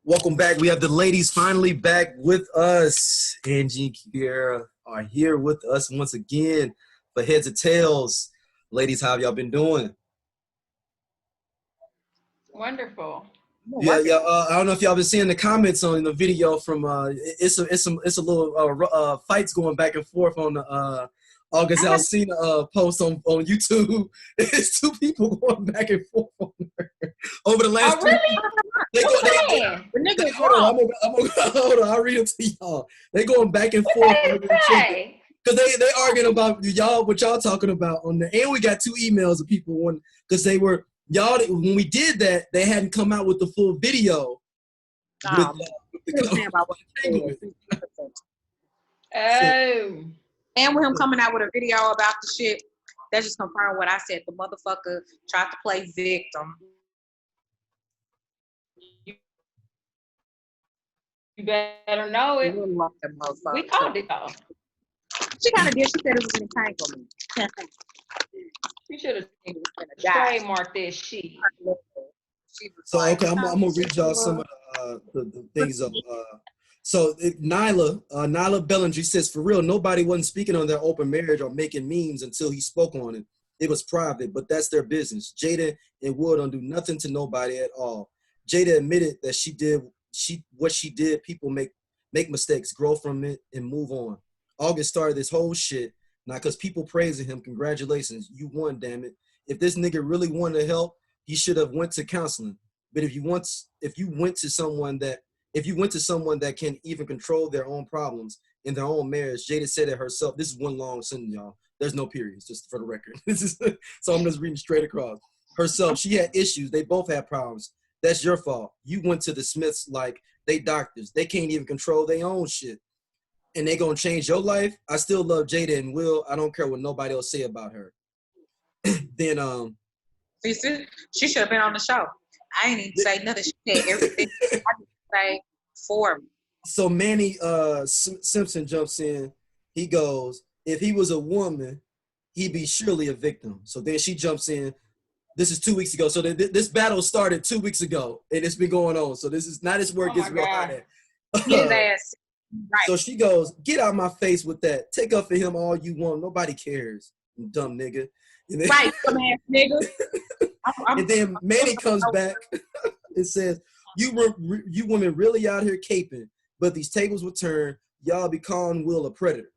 Welcome back. We have the ladies finally back with us. Angie and Kiara are here with us once again for Heads or Tails. Ladies, how have y'all been doing? Wonderful. Yeah. I don't know if y'all been seeing the comments on the video from it's a little fights going back and forth on the August Alsina post on YouTube. It's two people going back and forth on her over the last. Oh, really? Hold on, I'll read it to y'all. They going back and forth because they arguing about what y'all talking about on there. And we got two emails of people one because they were y'all when we did that they hadn't come out with the full video. And with him coming out with a video about the shit, that just confirmed what I said. The motherfucker tried to play victim. You better know it. We called it though. She kind of did. She said it was an entanglement. She should have trademarked that shit. So okay, I'm gonna read y'all some of the things of. So Nyla Bellinger says, for real, nobody wasn't speaking on their open marriage or making memes until he spoke on it. It was private, but that's their business. Jada and Will don't do nothing to nobody at all. Jada admitted that what she did. People make mistakes, grow from it, and move on. August started this whole shit. Now, because people praising him, congratulations, you won, damn it. If this nigga really wanted to help, he should have went to counseling. But if you went to someone that can even control their own problems in their own marriage, Jada said it herself. This is one long sentence, y'all. There's no periods, just for the record. So I'm just reading straight across. Herself, she had issues. They both had problems. That's your fault. You went to the Smiths like they doctors. They can't even control their own shit. And they gonna change your life. I still love Jada and Will. I don't care what nobody else say about her. Then she should have been on the show. I ain't even say nothing. She said everything I say for me. So Manny Simpson jumps in. He goes, if he was a woman, he'd be surely a victim. So then she jumps in. This is 2 weeks ago. So this battle started 2 weeks ago, and it's been going on. So this is not this where it gets real hot at. His ass. Right. So she goes, get out my face with that. Take up for him all you want. Nobody cares, you dumb nigga. And then, right, dumb ass nigga. And then Manny comes back and says, you women really out here caping, but these tables will turn. Y'all be calling Will a predator.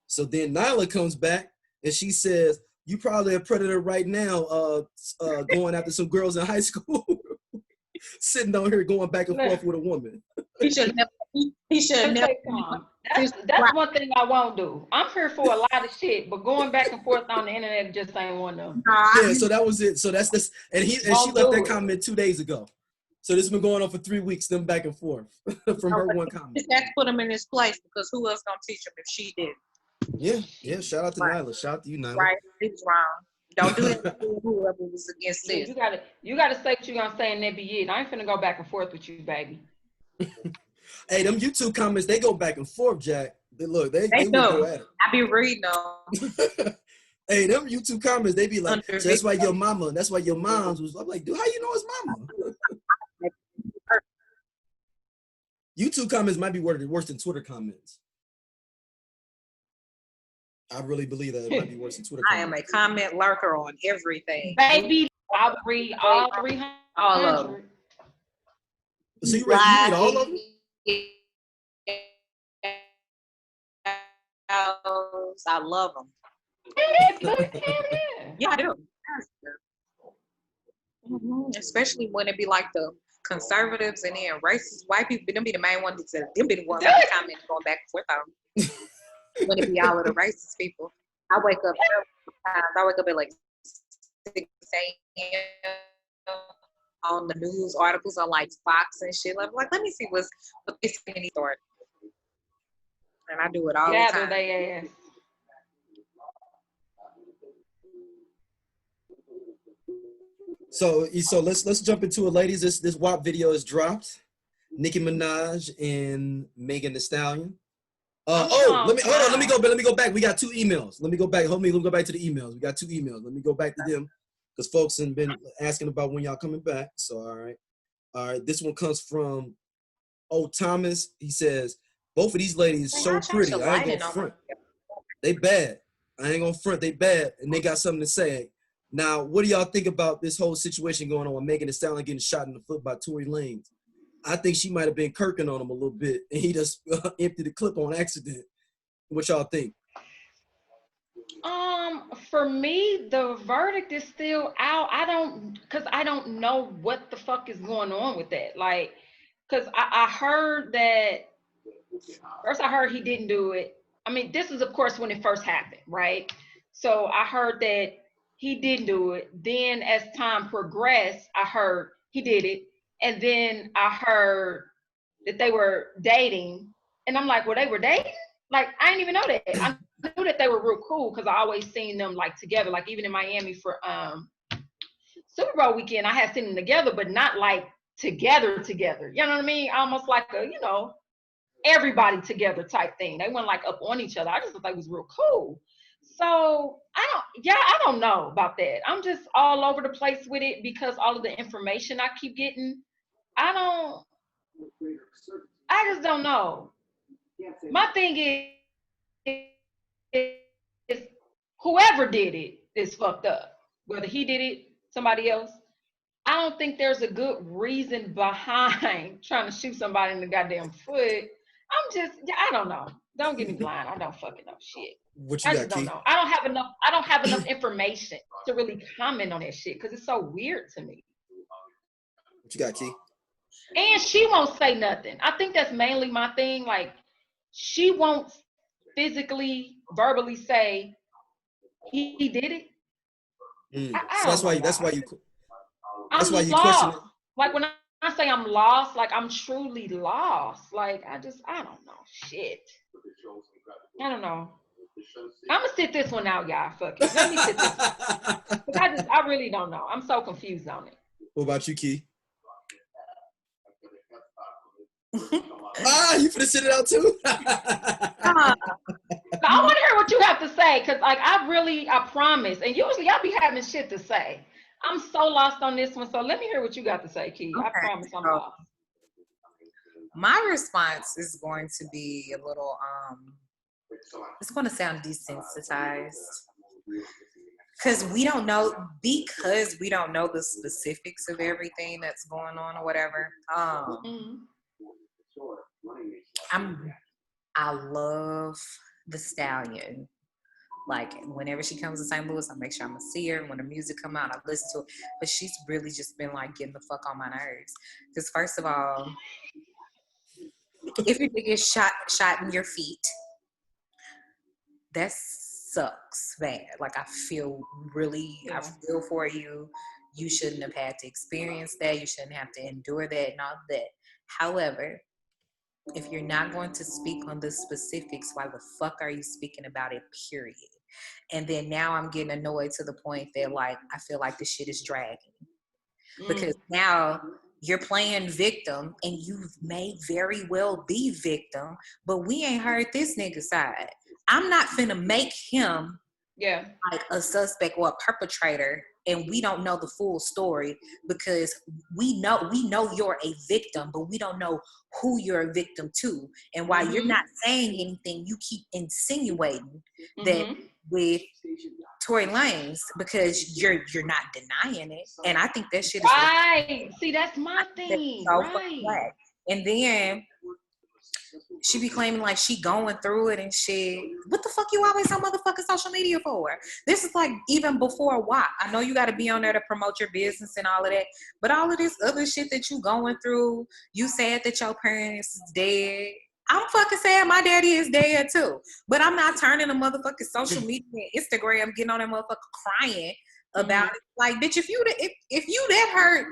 So then Nyla comes back and she says, you probably a predator right now, going after some girls in high school, sitting down here going back and forth with a woman. He should never. That's one thing I won't do. I'm here for a lot of shit, but going back and forth on the internet just ain't one of them. Yeah, so that was it. So that's this, and she left that comment 2 days ago. So this has been going on for 3 weeks, them back and forth from her one comment. Just have to put him in his place because who else gonna teach him if she did? Yeah. Shout out to Nyla. Shout out to you, Nyla. Right, he was wrong. Don't do it to whoever was against this. You gotta say what you're gonna say and that be it. I ain't finna go back and forth with you, baby. Hey, them YouTube comments, they go back and forth, Jack. They go at it. I be reading them. Hey, them YouTube comments, they be like, so that's why your mom's was. I'm like, dude, how you know it's mama? YouTube comments might be worse than Twitter comments. I really believe that it might be worse than Twitter comments. I am a comment lurker on everything. Baby, I'll read all 300. All of them. So you read all of them? I love them. Yeah, I do. Especially when it be like the conservatives and then racist white people. Them be the main ones that them be the ones that comment going back and forth on. When it be all of the racist people. I wake up at like 6 a.m. on the news articles on like Fox and shit. I'm like, let me see what they say in these articles. And I do it all the time. They ass. So let's jump into it, ladies. This WAP video is dropped. Nicki Minaj and Megan Thee Stallion. Let me go back. We got 2 emails. Let me go back. Let me go back to the emails. We got 2 emails. Let me go back to them because folks have been asking about when y'all coming back. So all right. This one comes from Thomas, he says, both of these ladies so pretty. I ain't gonna front. They bad. I ain't gonna front. They bad, and they got something to say. Now, what do y'all think about this whole situation going on with Megan Thee Stallion getting shot in the foot by Tory Lanez? I think she might have been kirking on him a little bit, and he just emptied the clip on accident. What y'all think? For me, the verdict is still out. I don't know what the fuck is going on with that. Like, because I heard that, first I heard he didn't do it. I mean, this is, of course, when it first happened, right? So I heard that he didn't do it. Then as time progressed, I heard he did it. And then I heard that they were dating. And I'm like, well, they were dating? Like, I didn't even know that. I knew that they were real cool because I always seen them like together, like even in Miami for Super Bowl weekend, I had seen them together, but not like together. You know what I mean? Almost like a, you know, everybody together type thing. They weren't like up on each other. I just thought they was real cool. So I don't know about that. I'm just all over the place with it because all of the information I keep getting, I just don't know. My thing is whoever did it is fucked up. Whether he did it, somebody else. I don't think there's a good reason behind trying to shoot somebody in the goddamn foot. I don't know. Don't get me blind. I don't fucking know shit. I just don't know. I don't have enough information to really comment on that shit because it's so weird to me. What you got, Key? And she won't say nothing. I think that's mainly my thing. Like, she won't physically, verbally say he did it. That's why you. I'm lost. Like when I say I'm lost, like I'm truly lost. Like I don't know shit. I don't know. I'm gonna sit this one out, y'all. Fuck it. Let me sit this one. I really don't know. I'm so confused on it. What about you, Key? You finna sit it out too? I want to hear what you have to say, because like I promise, and usually I be having shit to say. I'm so lost on this one, so let me hear what you got to say, Key. Okay. I promise I'm lost. My response is going to be a little, it's going to sound desensitized. Because we don't know the specifics of everything that's going on or whatever. I love the Stallion. Like, whenever she comes to St. Louis, I make sure I'm gonna see her. When her music come out, I listen to it. But she's really just been, like, getting the fuck on my nerves. Because, first of all, if you get shot in your feet, that sucks bad. Like, I feel for you. You shouldn't have had to experience that. You shouldn't have to endure that and all that. However, if you're not going to speak on the specifics, why the fuck are you speaking about it, period? And then now I'm getting annoyed to the point that, like, I feel like this shit is dragging. Because now you're playing victim and you may very well be victim, but we ain't heard this nigga side. I'm not finna make him like a suspect or a perpetrator and we don't know the full story, because we know you're a victim, but we don't know who you're a victim to. And while you're not saying anything, you keep insinuating that with Tory Lanez, because you're not denying it. And I think that shit is right. See, that's my thing. So right. And then she be claiming like she going through it and shit. What the fuck you always on motherfucking social media for? This is like even before WAP. I know you got to be on there to promote your business and all of that, but all of this other shit that you going through, you said that your parents is dead. I'm fucking saying my daddy is dead too, but I'm not turning to motherfucking social media and Instagram, getting on that motherfucker crying about it. Like, bitch, if you that hurt,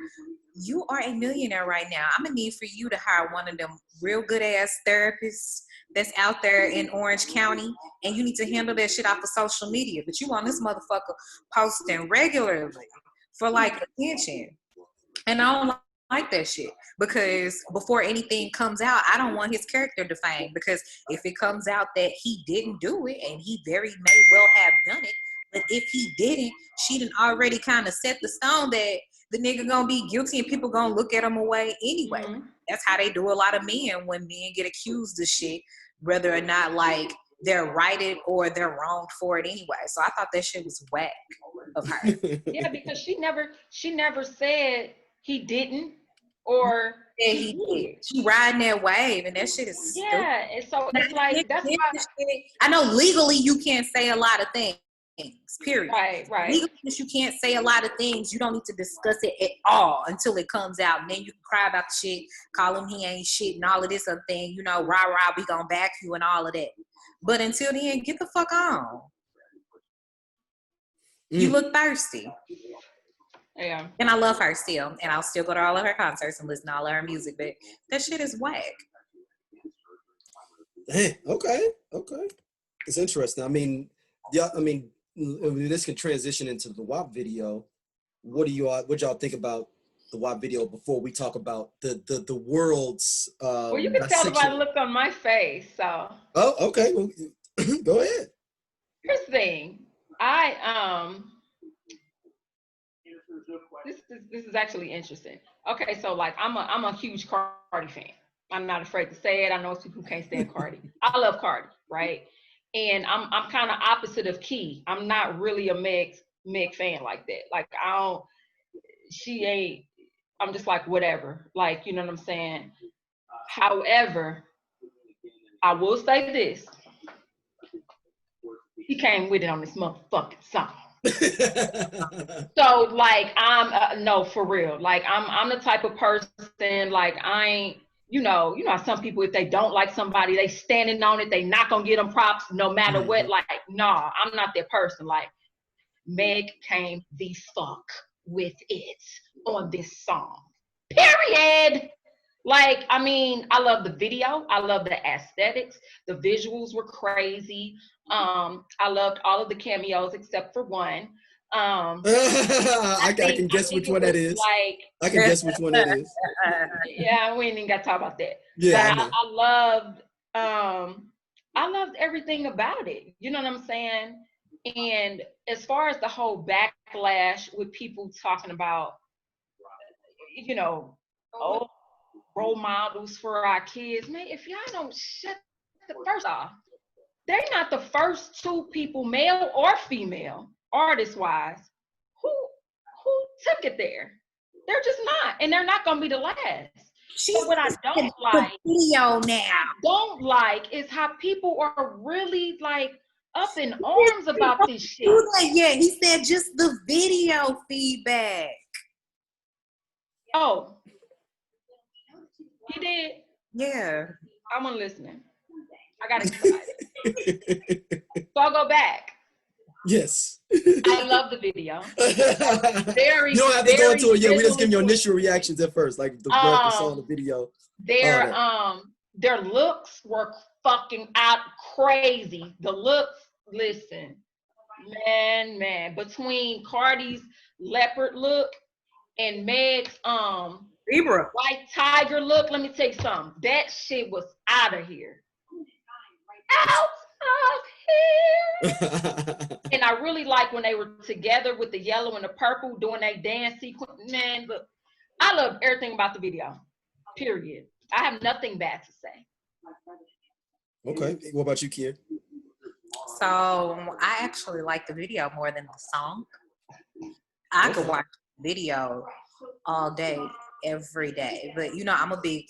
you are a millionaire right now. I'm gonna need for you to hire one of them real good ass therapists that's out there in Orange County, and you need to handle that shit off of social media. But you want this motherfucker posting regularly for like attention, and I don't like that shit, because before anything comes out, I don't want his character defamed, because if it comes out that he didn't do it, and he very may well have done it, but if he didn't, she done already kind of set the stone that the nigga gonna be guilty and people gonna look at him away anyway. Mm-hmm. That's how they do a lot of men when men get accused of shit, whether or not like they're righted or they're wronged for it anyway. So I thought that shit was whack of her. Yeah, because she never said he didn't or Yeah, he did. She riding that wave, and that shit is stupid. Yeah, and so it's like that's why. I know legally you can't say a lot of things. Period. Right. Legally, you can't say a lot of things. You don't need to discuss it at all until it comes out, and then you can cry about the shit, call him he ain't shit, and all of this other thing. You know, rah rah, we gonna back you and all of that. But until then, get the fuck on. You look thirsty. Yeah. And I love her still. And I'll still go to all of her concerts and listen to all of her music. But that shit is whack. Hey, okay. It's interesting. I mean, this can transition into the WAP video. What y'all think about the WAP video before we talk about the world's well, you can tell by the look on my face, so. Oh, okay. Well, go ahead. Here's the thing. This is actually interesting. Okay, so like I'm a huge Cardi fan. I'm not afraid to say it. I know people can't stand Cardi. I love Cardi, right? And I'm kind of opposite of Key. I'm not really a Meg fan like that. Like I'm just like whatever. Like, you know what I'm saying? However, I will say this. He came with it on this motherfucking song. So like no, for real, like I'm the type of person, like I ain't, you know how some people, if they don't like somebody, they standing on it, they not gonna get them props no matter what. Like, nah, I'm not that person. Like, Meg came the fuck with it on this song, period. Like, I mean, I love the video, I love the aesthetics, the visuals were crazy. I loved all of the cameos except for one. I can guess which one that is. Like, I can guess which one that is. Yeah, we ain't even got to talk about that. Yeah, but I loved everything about it. You know what I'm saying? And as far as the whole backlash with people talking about, you know, role models for our kids, man, if y'all don't shut the first off, they're not the first two people, male or female, artist-wise, who took it there. They're just not, and they're not gonna be the last. So what I don't like, is how people are really like up in arms about this shit. Yeah, he said just the video feedback. Oh, he did. Yeah, I'm listening. I got excited. So I'll go back. Yes. I love the video. Very, you don't have to go into it yet. We just give your initial reactions at first, like the record saw the video. Their looks were fucking out crazy. The looks, listen, man, between Cardi's leopard look and Meg's Zebra white tiger look, let me tell you something. That shit was out of here. Out of here. And I really like when they were together with the yellow and the purple doing that dance sequence. Man, look, I love everything about the video. Period. I have nothing bad to say. Okay. What about you, Kier? So I actually like the video more than the song. I could watch the video all day, every day. But you know, I'm a big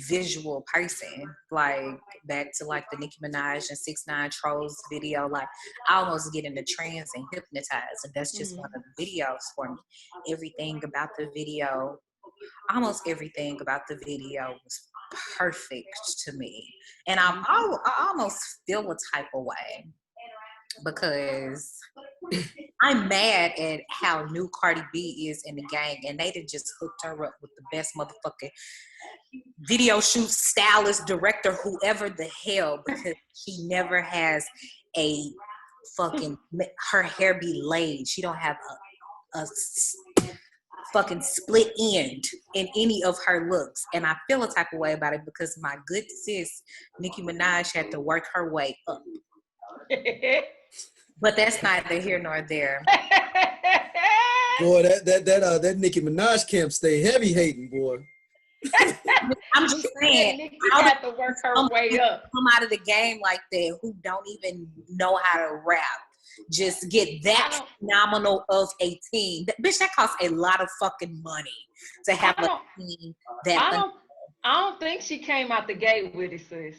visual person. Like back to like the Nicki Minaj and 6ix9ine Trolls video. Like I almost get into trance and hypnotized, and that's just one of the videos for me. Almost everything about the video was perfect to me, and I almost feel a type of way because I'm mad at how new Cardi B is in the game, and they done just hooked her up with the best motherfucking video shoot stylist, director, whoever the hell, because she never has a fucking, her hair be laid. She don't have a fucking split end in any of her looks, and I feel a type of way about it because my good sis Nicki Minaj had to work her way up. But that's neither here nor there. Boy, that Nicki Minaj camp stay heavy hating, boy. I'm just saying, Nicki how had to work her way up. come out of the game like that who don't even know how to rap just get that phenomenal of a team. Bitch, that costs a lot of fucking money to have a team that. I don't think she came out the gate with it, sis.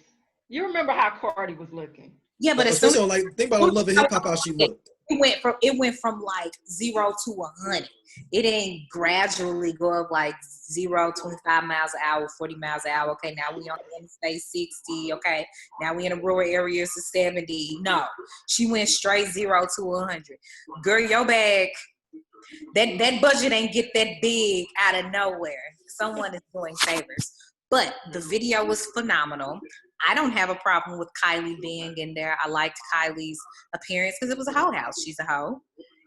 You remember how Cardi was looking? Yeah, but as soon as like think about Love and Hip Hop, how she looked. It went from like 0 to 100. It didn't gradually go up like 0, 25 miles an hour, 40 miles an hour. Okay, now we on the interstate 60. Okay, now we in the rural areas to 70. No, she went straight 0 to 100. Girl, your bag, that budget ain't get that big out of nowhere. Someone is doing favors. But the video was phenomenal. I don't have a problem with Kylie being in there. I liked Kylie's appearance because it was a hoe house. She's a hoe.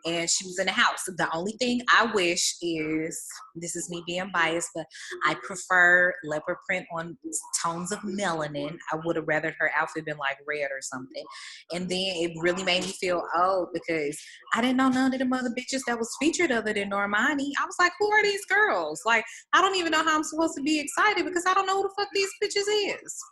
And she was in the house. The only thing I wish is, this is me being biased, but I prefer leopard print on tones of melanin. I would have rather her outfit been like red or something. And then it really made me feel old because I didn't know none of them other bitches that was featured other than Normani. I was like, who are these girls? Like, I don't even know how I'm supposed to be excited because I don't know who the fuck these bitches is.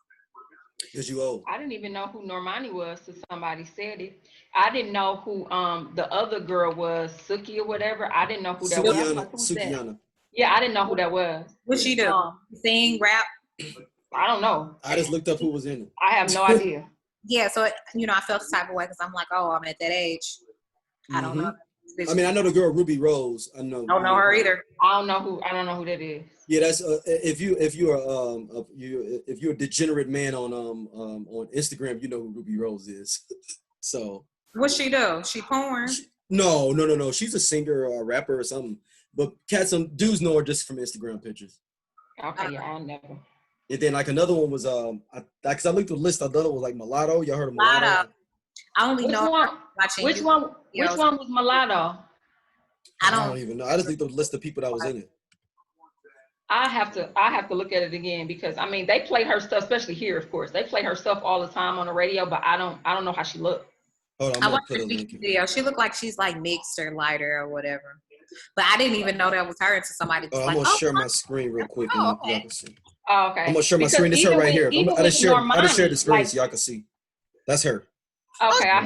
Because you old. I didn't even know who Normani was till somebody said it. I didn't know who the other girl was, Suki or whatever. I didn't know who that was. Like, Sukiyana. Yeah, I didn't know who that was. What she do? Sing, rap? I don't know. I just looked up who was in it. I have no idea. Yeah, so I felt the type of way because I'm like, oh, I'm at that age. I don't know. I mean, I know the girl Ruby Rose. I know. Don't know her either. I don't know who that is. Yeah, that's if you're a degenerate man on Instagram, you know who Ruby Rose is. So. What she do? She porn? No. She's a singer or a rapper or something. But some dudes know her just from Instagram pictures. Okay, yeah, I never. And then like another one was because I looked through the list. I thought it was like Mulatto. Y'all heard of Mulatto? I only know watching. Which one was Mulatto? I don't even know. I just looked through the list of people that was in it. I have to look at it again because I mean they play her stuff, especially here, of course. They play her stuff all the time on the radio, but I don't know how she looked. Hold on, I watched the video. She looked like she's like mixed or lighter or whatever. But I didn't even know that was her until somebody was I'm gonna share my screen real quick. Oh, okay. Y'all can see. Oh, okay. I'm gonna share my screen. It's her right here. I just shared the screen so y'all can see. That's her. Okay, I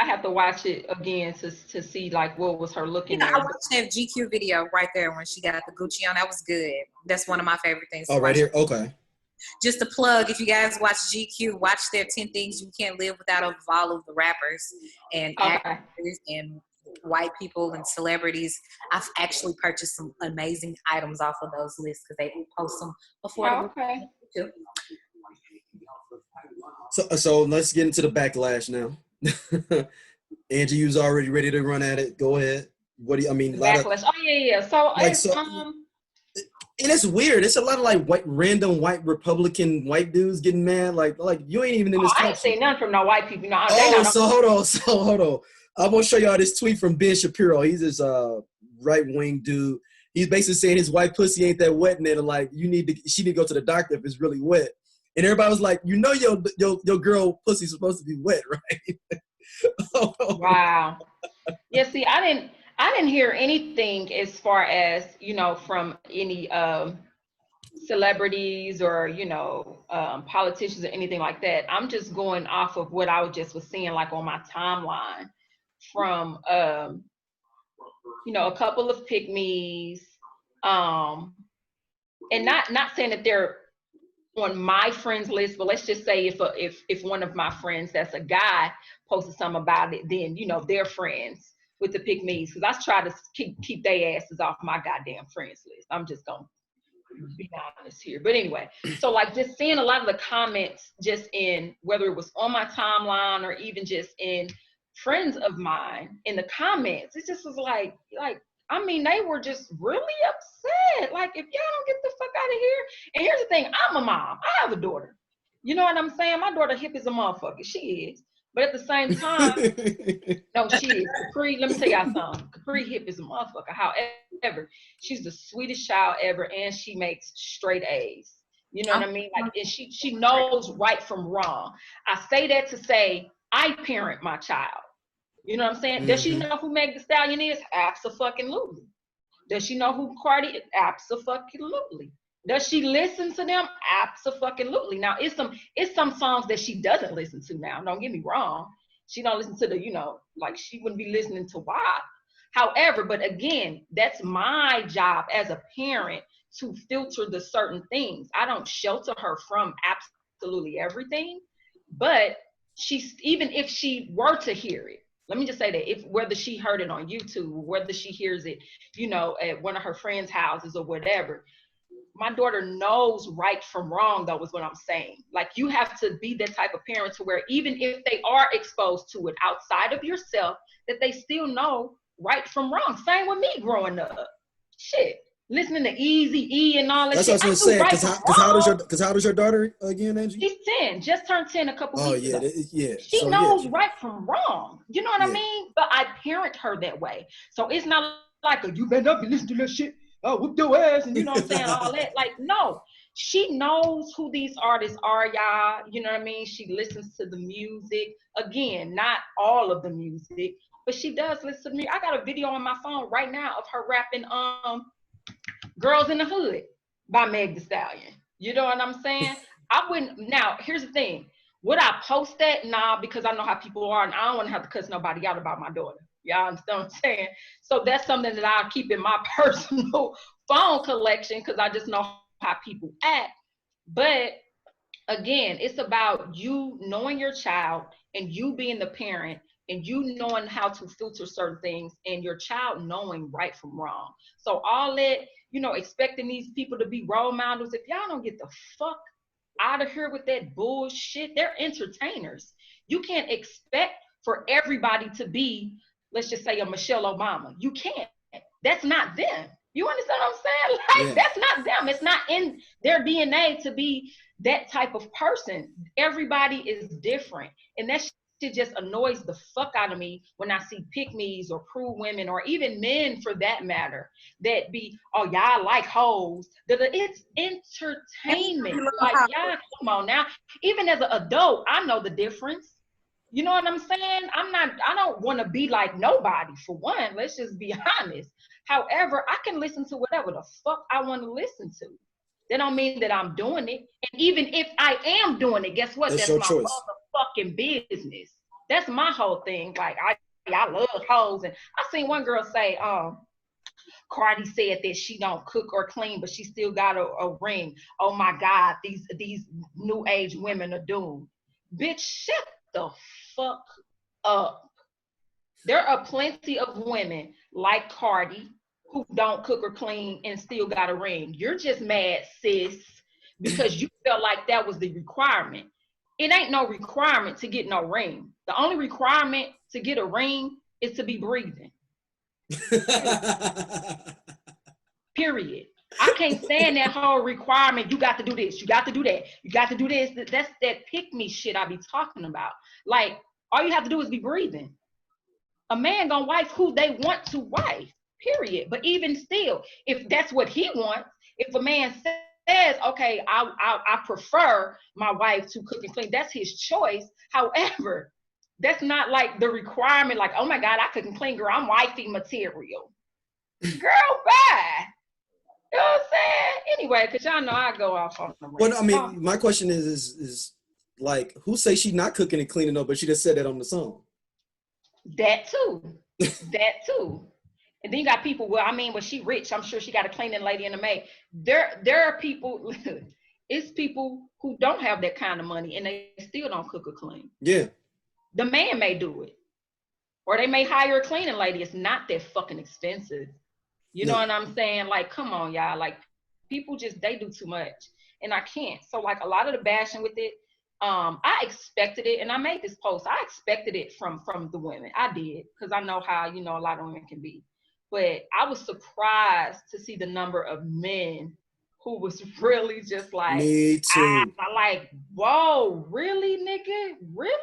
have to watch it again to see like what was her looking like. I watched that GQ video right there when she got the Gucci on. That was good. That's one of my favorite things. Oh, right here. Okay. Just a plug, if you guys watch GQ, watch their 10 Things You Can't Live Without of all of the rappers and actors and white people and celebrities. I've actually purchased some amazing items off of those lists because they post them affordable. Okay. So let's get into the backlash now. Angie, you was already ready to run at it. Go ahead. What do you? I mean, backlash. Yeah. So, and it's weird. It's a lot of like random white Republican white dudes getting mad. Like you ain't even in this country. I ain't say nothing from no white people. No, hold on. I'm gonna show y'all this tweet from Ben Shapiro. He's this right wing dude. He's basically saying his white pussy ain't that wet, and then like she need to go to the doctor if it's really wet. And everybody was like, you know, your girl pussy's supposed to be wet, right? Wow. Yeah. See, I didn't hear anything as far as, you know, from any celebrities or, you know, politicians or anything like that. I'm just going off of what I was seeing like on my timeline from, you know, a couple of pick-me's, and not saying that they're on my friends list, but let's just say if one of my friends that's a guy posted something about it, then, you know, they're friends with the pick-me's, because I try to keep their asses off my goddamn friends list. I'm just gonna be honest here. But anyway, so like just seeing a lot of the comments just in, whether it was on my timeline or even just in friends of mine in the comments, it just was like, I mean, they were just really upset. Like, if y'all don't get the fuck out of here. And here's the thing, I'm a mom. I have a daughter. You know what I'm saying? My daughter hip as a motherfucker. She is. But at the same time, no, she is. Capri, let me tell y'all something. Capri hip is a motherfucker. However, she's the sweetest child ever, and she makes straight A's. You know what I mean? Like, and she knows right from wrong. I say that to say I parent my child. You know what I'm saying? Does she know who Meg Thee Stallion is? Abso-fucking-lutely. Does she know who Cardi is? Abso-fucking-lutely. Does she listen to them? Abso-fucking-lutely. Now, it's some songs that she doesn't listen to now. Don't get me wrong. She don't listen to the, you know, like she wouldn't be listening to WAP. However, but again, that's my job as a parent to filter the certain things. I don't shelter her from absolutely everything, but even if she were to hear it, let me just say that whether she heard it on YouTube, whether she hears it, you know, at one of her friends' houses or whatever, my daughter knows right from wrong, though, is what I'm saying. Like, you have to be that type of parent to where even if they are exposed to it outside of yourself, that they still know right from wrong. Same with me growing up. Shit. Listening to Easy-E and all that shit. That's what I was gonna say. Because how does your daughter again, Angie? She's 10. Just turned 10 a couple weeks ago. Yeah. She knows right from wrong. You know what I mean? But I parent her that way. So it's not like you better not be listening to that shit. Oh, whoop your ass, and you know what I'm saying, all that. Like, no. She knows who these artists are, y'all. You know what I mean? She listens to the music. Again, not all of the music, but she does listen to me. I got a video on my phone right now of her rapping Girls in the Hood by Meg Thee Stallion. You know what I'm saying? I wouldn't. Now, here's the thing. Would I post that? Nah, because I know how people are, and I don't want to have to cuss nobody out about my daughter. Y'all understand what I'm saying? So that's something that I'll keep in my personal phone collection because I just know how people act. But again, it's about you knowing your child and you being the parent and you knowing how to filter certain things and your child knowing right from wrong. So all that, you know, expecting these people to be role models, if y'all don't get the fuck out of here with that bullshit, they're entertainers. You can't expect for everybody to be, let's just say, a Michelle Obama. You can't. That's not them. You understand what I'm saying? Like, that's not them. It's not in their DNA to be that type of person. Everybody is different. And that shit just annoys the fuck out of me when I see pick-me's or prude women or even men for that matter that be, oh, y'all like hoes. It's entertainment. Like, y'all, come on now. Even as an adult, I know the difference. You know what I'm saying? I don't want to be like nobody, for one. Let's just be honest. However, I can listen to whatever the fuck I want to listen to. That don't mean that I'm doing it. And even if I am doing it, guess what? That's my choice. Motherfucking business. That's my whole thing. Like, I love hoes. And I seen one girl say, Cardi said that she don't cook or clean, but she still got a ring. Oh my God, these new age women are doomed. Bitch, shut the fuck up. There are plenty of women like Cardi who don't cook or clean and still got a ring. You're just mad, sis, because you felt like that was the requirement. It ain't no requirement to get no ring. The only requirement to get a ring is to be breathing. Period. I can't stand that whole requirement. You got to do this. You got to do that. You got to do this. That's that pick me shit I be talking about. Like, all you have to do is be breathing. A man gonna wife who they want to wife, period. But even still, if that's what he wants, if a man says, okay, I prefer my wife to cook and clean, that's his choice. However, that's not like the requirement, like, oh my God, I cook and clean, girl, I'm wifey material. Girl, bye. You know what I'm saying? Anyway, because y'all know I go off on the rant. Well, I mean, my question is like, who say she not cooking and cleaning though, but she just said that on the song? That too. That too. And then you got people, well, she rich. I'm sure she got a cleaning lady and a maid. There are people, it's people who don't have that kind of money and they still don't cook or clean. Yeah. The man may do it. Or they may hire a cleaning lady. It's not that fucking expensive. You know what I'm saying? Like, come on, y'all. Like, people they do too much. And I can't. So, like, a lot of the bashing with it, I expected it, and I made this post. I expected it from the women. I did, because I know how, a lot of women can be. But I was surprised to see the number of men who was really just like, me too. I like, whoa, really, nigga? Really?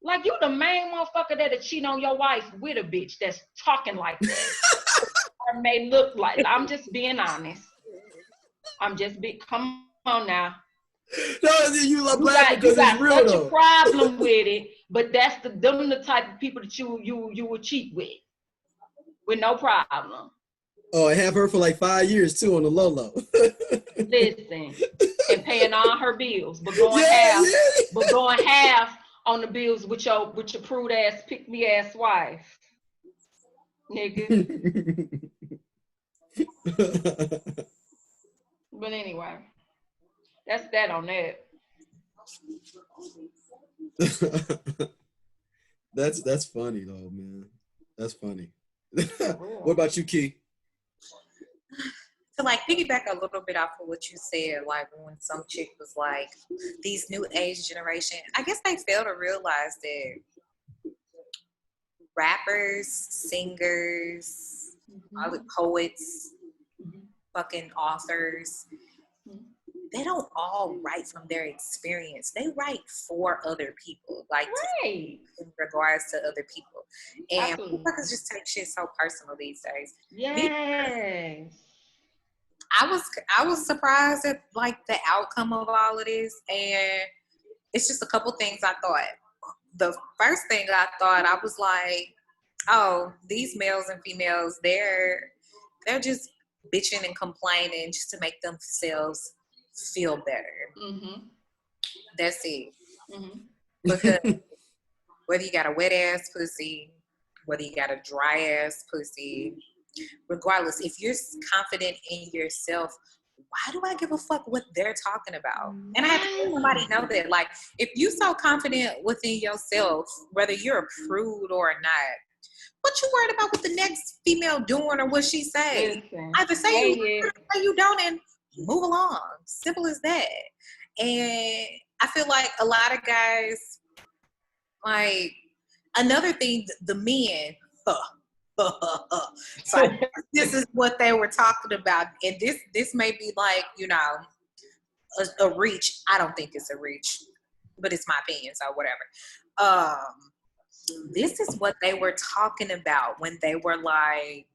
Like, you the main motherfucker that'll cheat on your wife with a bitch that's talking like that. Or may look like, I'm just being honest. Come on now. No, you love You black got because it's real such though. a problem with it, but them the type of people that you would cheat with no problem. Oh, I have her for like 5 years too on the low. Listen, and paying all her bills, but going half on the bills with your prude ass, pick me ass wife, nigga. But anyway, that's that on that. That's funny though, man. That's funny. What about you, Key? To like piggyback a little bit off of what you said, like when some chick was like, these new age generation, I guess they fail to realize that rappers, singers, all the poets, fucking authors, they don't all write from their experience. They write for other people, like right. in regards to other people. And motherfuckers just take shit so personal these days. Yes. I was surprised at like the outcome of all of this, and it's just a couple things I thought. The first thing I thought, I was like, oh, these males and females, they're just bitching and complaining just to make themselves feel better. Mm-hmm. That's it. Mm-hmm. Because whether you got a wet ass pussy, whether you got a dry ass pussy, regardless, if you're confident in yourself, why do I give a fuck what they're talking about? And I have to let somebody know that, like, if you so confident within yourself, whether you're a prude or not, what you worried about what the next female doing or what she say? Listen, Either say you don't and move along. Simple as that. And I feel like a lot of guys, like, another thing, the men, so this is what they were talking about, and this may be like, you know, a reach. I don't think it's a reach, but it's my opinion, so whatever. This is what they were talking about when they were like,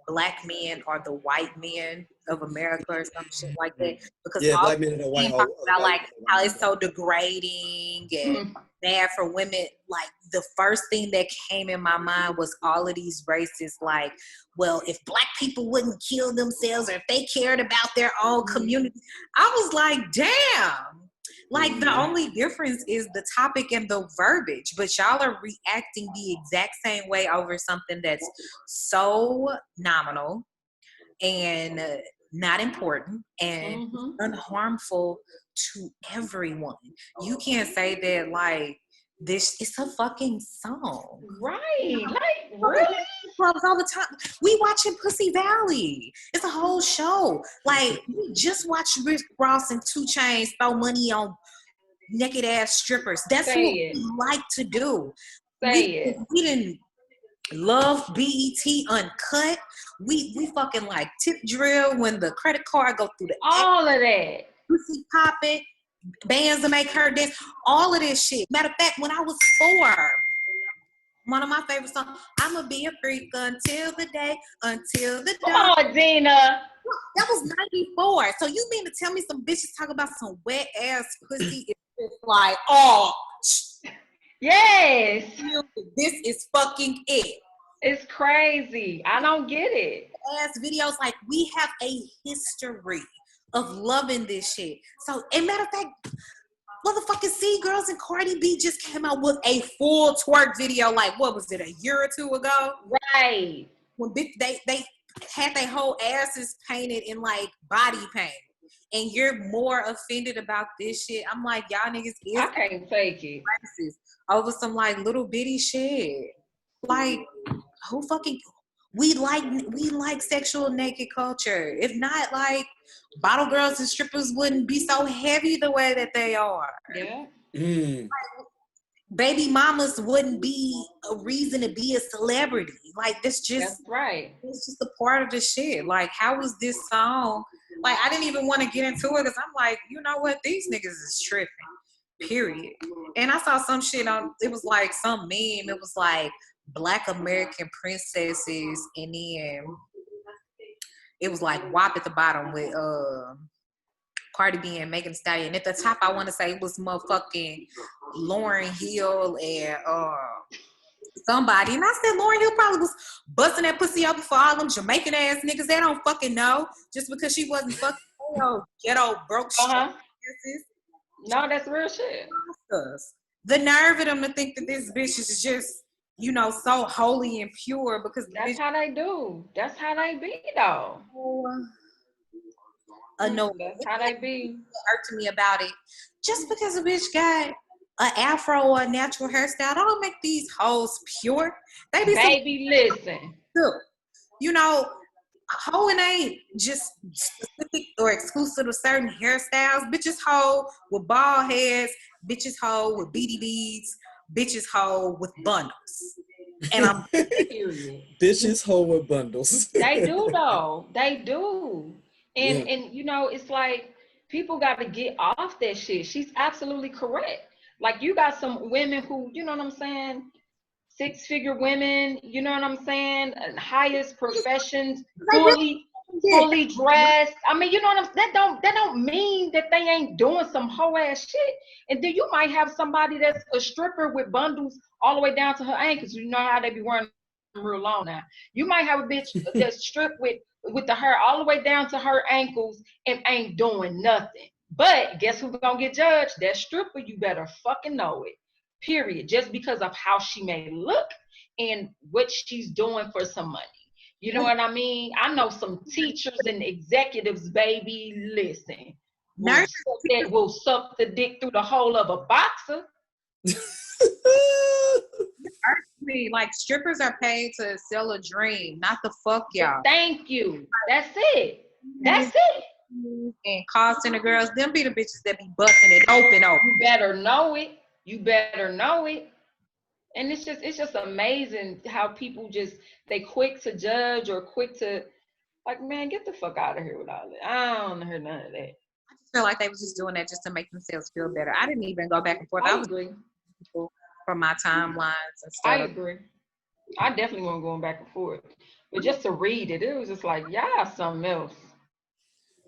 black men are the white men of America or some shit like that. Because black men are white. About like how it's so degrading and bad for women. Like the first thing that came in my mind was all of these racists like, well, if black people wouldn't kill themselves or if they cared about their own community. I was like, damn. Like the only difference is the topic and the verbiage, but y'all are reacting the exact same way over something that's so nominal and not important and unharmful to everyone. You can't say that like this is a fucking song. Right. Like really? Clubs all the time. We watching Pussy Valley. It's a whole show. Like we just watched Rick Ross and 2 Chainz throw money on naked ass strippers. That's what we like to do. We didn't love BET Uncut. We fucking like tip drill when the credit card go through the all of that. Pussy popping, bands to make her dance, all of this shit. Matter of fact, when I was 4, one of my favorite songs, I'ma be a freak until the day, until the dawn. Come on, Dina. That was 94. So you mean to tell me some bitches talk about some wet ass pussy? It's like, oh, yes. This is fucking it. It's crazy. I don't get it. Ass videos, like we have a history of loving this shit. So, as a matter of fact, motherfucking C-Girls and Cardi B just came out with a full twerk video. Like, what was it, a year or 2 ago? Right. When they had their whole asses painted in like body paint, and you're more offended about this shit. I'm like, y'all niggas is I can't take it racist over some like little bitty shit. Like, who fucking? We like sexual naked culture. If not, like, bottle girls and strippers wouldn't be so heavy the way that they are. Yeah. Like, baby mamas wouldn't be a reason to be a celebrity. Like, that's right. It's just a part of the shit. Like, how was this song? Like, I didn't even want to get into it because I'm like, you know what? These niggas is tripping. Period. And I saw some shit on. It was like some meme. It was like Black American princesses, and then it was like WAP at the bottom with Cardi B and Megan Thee Stallion. At the top, I want to say it was motherfucking Lauryn Hill and somebody. And I said Lauryn Hill probably was busting that pussy up for all them Jamaican ass niggas. They don't fucking know just because she wasn't fucking ghetto broke shit. No, that's real shit. The nerve of them to think that this bitch is just, you know, so holy and pure because that's how they do. That's how they be though. No, that's how they be. Hurt to me about it. Just because a bitch got an afro or a natural hairstyle, don't make these hoes pure. They be baby, listen. You know, hoeing ain't just specific or exclusive to certain hairstyles. Bitches hoe with bald heads. Bitches hoe with beady beads. Bitches hoe with bundles. And I'm bitches hoe with bundles. They do though. They do. And you know, it's like people got to get off that shit. She's absolutely correct. Like you got some women who, you know what I'm saying, 6-figure women, you know what I'm saying, highest professions, fully dressed. I mean, you know what I'm saying? That don't mean that they ain't doing some hoe ass shit. And then you might have somebody that's a stripper with bundles all the way down to her ankles. You know how they be wearing them real long now. You might have a bitch that's stripped with the hair all the way down to her ankles and ain't doing nothing. But guess who's gonna get judged? That stripper, you better fucking know it. Period. Just because of how she may look and what she's doing for some money. You know what I mean? I know some teachers and executives, baby, listen. Will suck the dick through the hole of a boxer. Like strippers are paid to sell a dream, not the fuck y'all. Thank you. That's it. That's it. And call center girls, them be the bitches that be busting it open. You better know it. You better know it. And it's just amazing how people they quick to judge or quick to like, man, get the fuck out of here with all that. I don't hear none of that. I just feel like they was just doing that just to make themselves feel better. I didn't even go back and forth. I was agree. People from my timelines and stuff. I agree. I definitely wasn't going back and forth. But just to read it, it was just like, yeah, something else.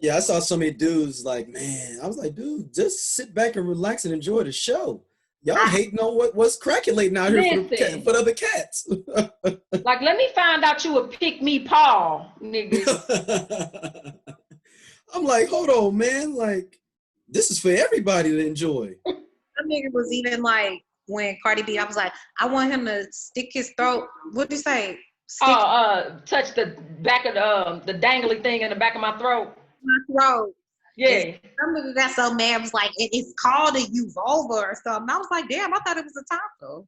Yeah, I saw so many dudes like, man, I was like, dude, just sit back and relax and enjoy the show. Y'all hating on what's cracking out here for the other cats. Like, let me find out you a pick me Paul, nigga. I'm like, hold on, man. Like, this is for everybody to enjoy. That nigga was even like, when Cardi B, I was like, I want him to stick his throat. What'd you say? Touch the back of the dangly thing in the back of my throat. My throat. Yeah. Some nigga got so mad, was like, it's called a vulva or something. I was like, damn, I thought it was a taco.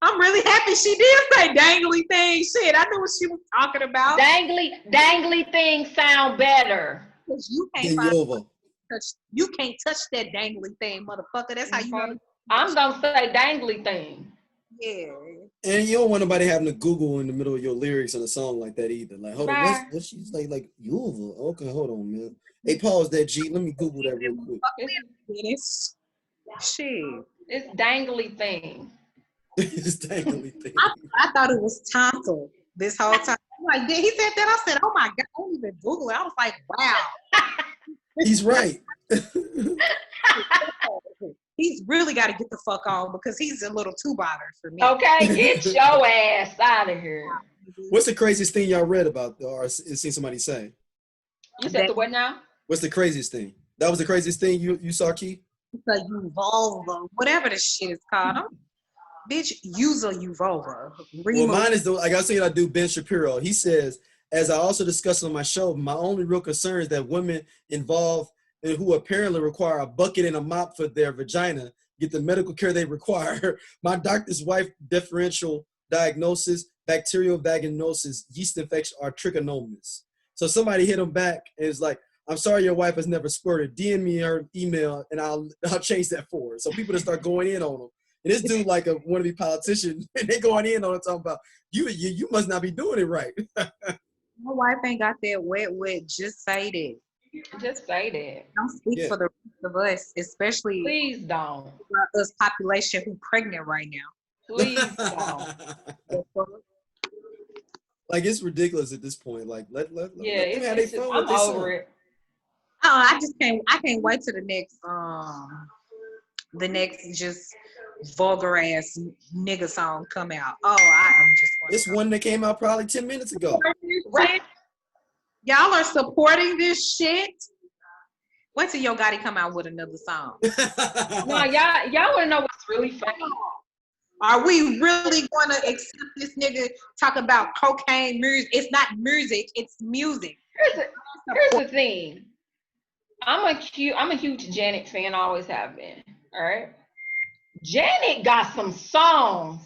I'm really happy she did say dangly thing. Shit, I knew what she was talking about. Dangly things sound better. You can't touch that dangly thing, motherfucker. That's how you know. I'm gonna say dangly thing. Yeah. And you don't want nobody having to Google in the middle of your lyrics in a song like that either. Like, hold on, what she's like Yuva? Okay, hold on, man. Hey, pause that, G. Let me Google that real quick. Shit. It's dangly thing. It's dangly thing. I thought it was tonsil this whole time. Like, he said that. I said, oh my God, I don't even Google it. I was like, wow. He's right. He's really got to get the fuck on because he's a little too bothered for me. Okay, get your ass out of here. What's the craziest thing y'all read about or seen somebody say? You said the what now? What's the craziest thing? That was the craziest thing you saw, Key? The vulva, whatever the shit is called. Bitch, use a vulva. Well, mine is like I said, I do Ben Shapiro. He says, as I also discussed on my show, my only real concern is that women involved and who apparently require a bucket and a mop for their vagina get the medical care they require. My doctor's wife differential diagnosis, bacterial vaginosis, yeast infection, or trichomonas. So somebody hit him back and is like, I'm sorry your wife has never squirted. DM me her email and I'll change that for her. So people just start going in on him. And this dude like a wannabe politician, and they going in on it talking about, you must not be doing it right. My wife ain't got that wet. Just say that. Just say that. Don't speak for the rest of us, especially please don't. Us population who pregnant right now. Please don't. Like it's ridiculous at this point. Like let them have their it's just, fun I'm with this over song. it. Oh, I can't wait to the next just vulgar ass nigga song come out. Oh, I am just This one that came out probably 10 minutes ago. Right. Y'all are supporting this shit. Wait till Yo Gotti come out with another song. No, y'all want to know what's really funny? Are we really going to accept this nigga talk about cocaine music? It's not music, it's music. Here's the thing. I'm a huge Janet fan, always have been. All right. Janet got some songs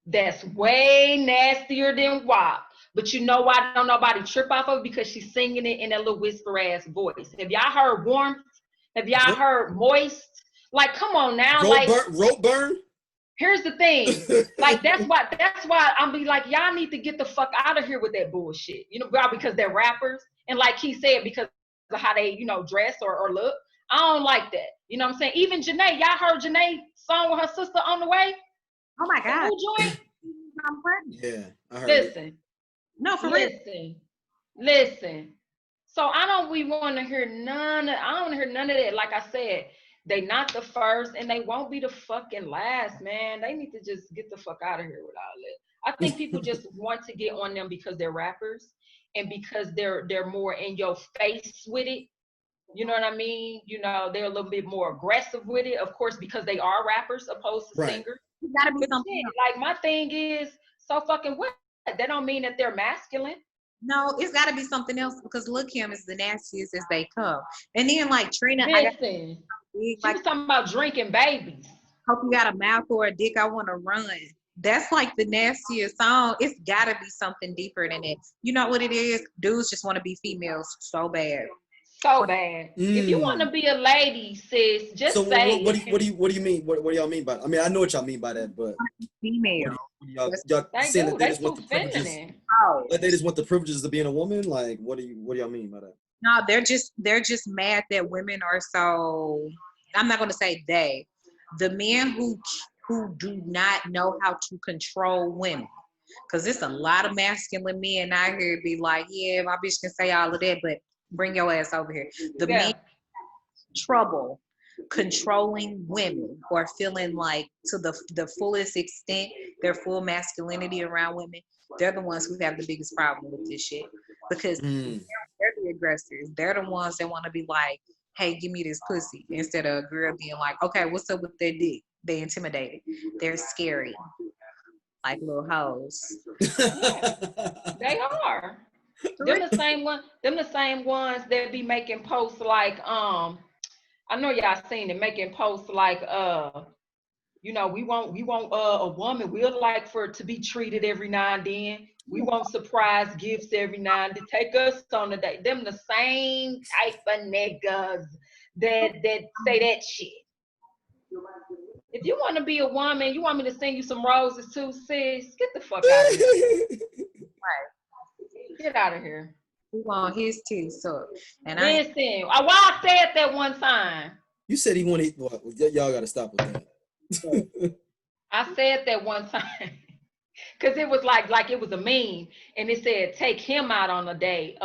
that's way nastier than WAP. But you know why don't nobody trip off of it? Because she's singing it in that little whisper ass voice. Have y'all heard Warmth? Have y'all heard Moist? Like, come on now. Rope burn? Here's the thing. Like, that's why I'm be like, y'all need to get the fuck out of here with that bullshit. You know, because they're rappers. And like he said, because of how they, dress or look. I don't like that. You know what I'm saying? Even Janae, y'all heard Janae's song with her sister On the Way? Oh my God. Who joined? Yeah, I heard Listen. it. No, for real. Listen. So I don't want to hear none of that. Like I said, they not the first and they won't be the fucking last, man. They need to just get the fuck out of here with all that. I think people just want to get on them because they're rappers and because they're more in your face with it. You know what I mean? They're a little bit more aggressive with it, of course, because they are rappers opposed to singers. It's gotta be something else. Like my thing is, so fucking what? That don't mean that they're masculine. No, it's gotta be something else because Lil' Kim is the nastiest as they come. And then like Trina, Listen, she was talking about drinking babies. Hope you got a mouth or a dick, I wanna run. That's like the nastiest song. It's gotta be something deeper than it. You know what it is? Dudes just wanna be females so bad. So bad. If you want to be a lady, sis, just so say. What do you mean? What do y'all mean by? I mean, I know what y'all mean by that, but female. Y'all saying that they just want the privileges. That they just want the privileges of being a woman. Like, what do y'all mean by that? No, they're just mad that women are so. I'm not gonna say they. The men who do not know how to control women. Because there's a lot of masculine men out here be like, yeah, my bitch can say all of that, but bring your ass over here. The men trouble controlling women or feeling like to the fullest extent their full masculinity around women. They're the ones who have the biggest problem with this shit because they're the aggressors. They're the ones that want to be like, hey, give me this pussy instead of a girl being like, okay, what's up with their dick? They intimidated. They're scary. Like little hoes. They are. Them the same ones that be making posts like I know y'all seen it, making posts like we want a woman. We'd like for it to be treated every now and then. We want surprise gifts every now and then. Take us on a date. Them the same type of niggas that say that shit. If you want to be a woman, you want me to sing you some roses too, sis, get the fuck out of here. Right. Get out of here. We want his teeth up. And listen, I said that one time. You said he wanted. Well, y'all got to stop with that. I said that one time because it was like it was a meme, and it said take him out on a date.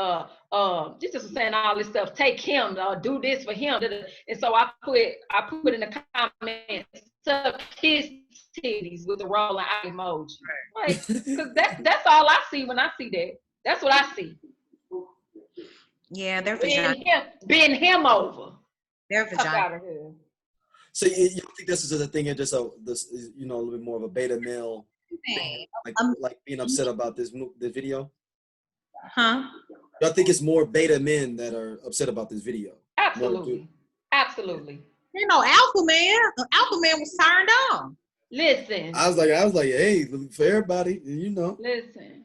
Just was saying all this stuff. Take him. Do this for him. And so I put in the comments, suck his titties with a rolling eye emoji. Like, because that's all I see when I see that. That's what I see. Yeah, they're bend him over. They're vagina. Out of here. So you think this is a thing? It's just a little bit more of a beta male, like being upset about this video. Huh? Y'all think it's more beta men that are upset about this video? Absolutely. You know, alpha man was turned on. Listen. I was like, hey, for everybody, Listen.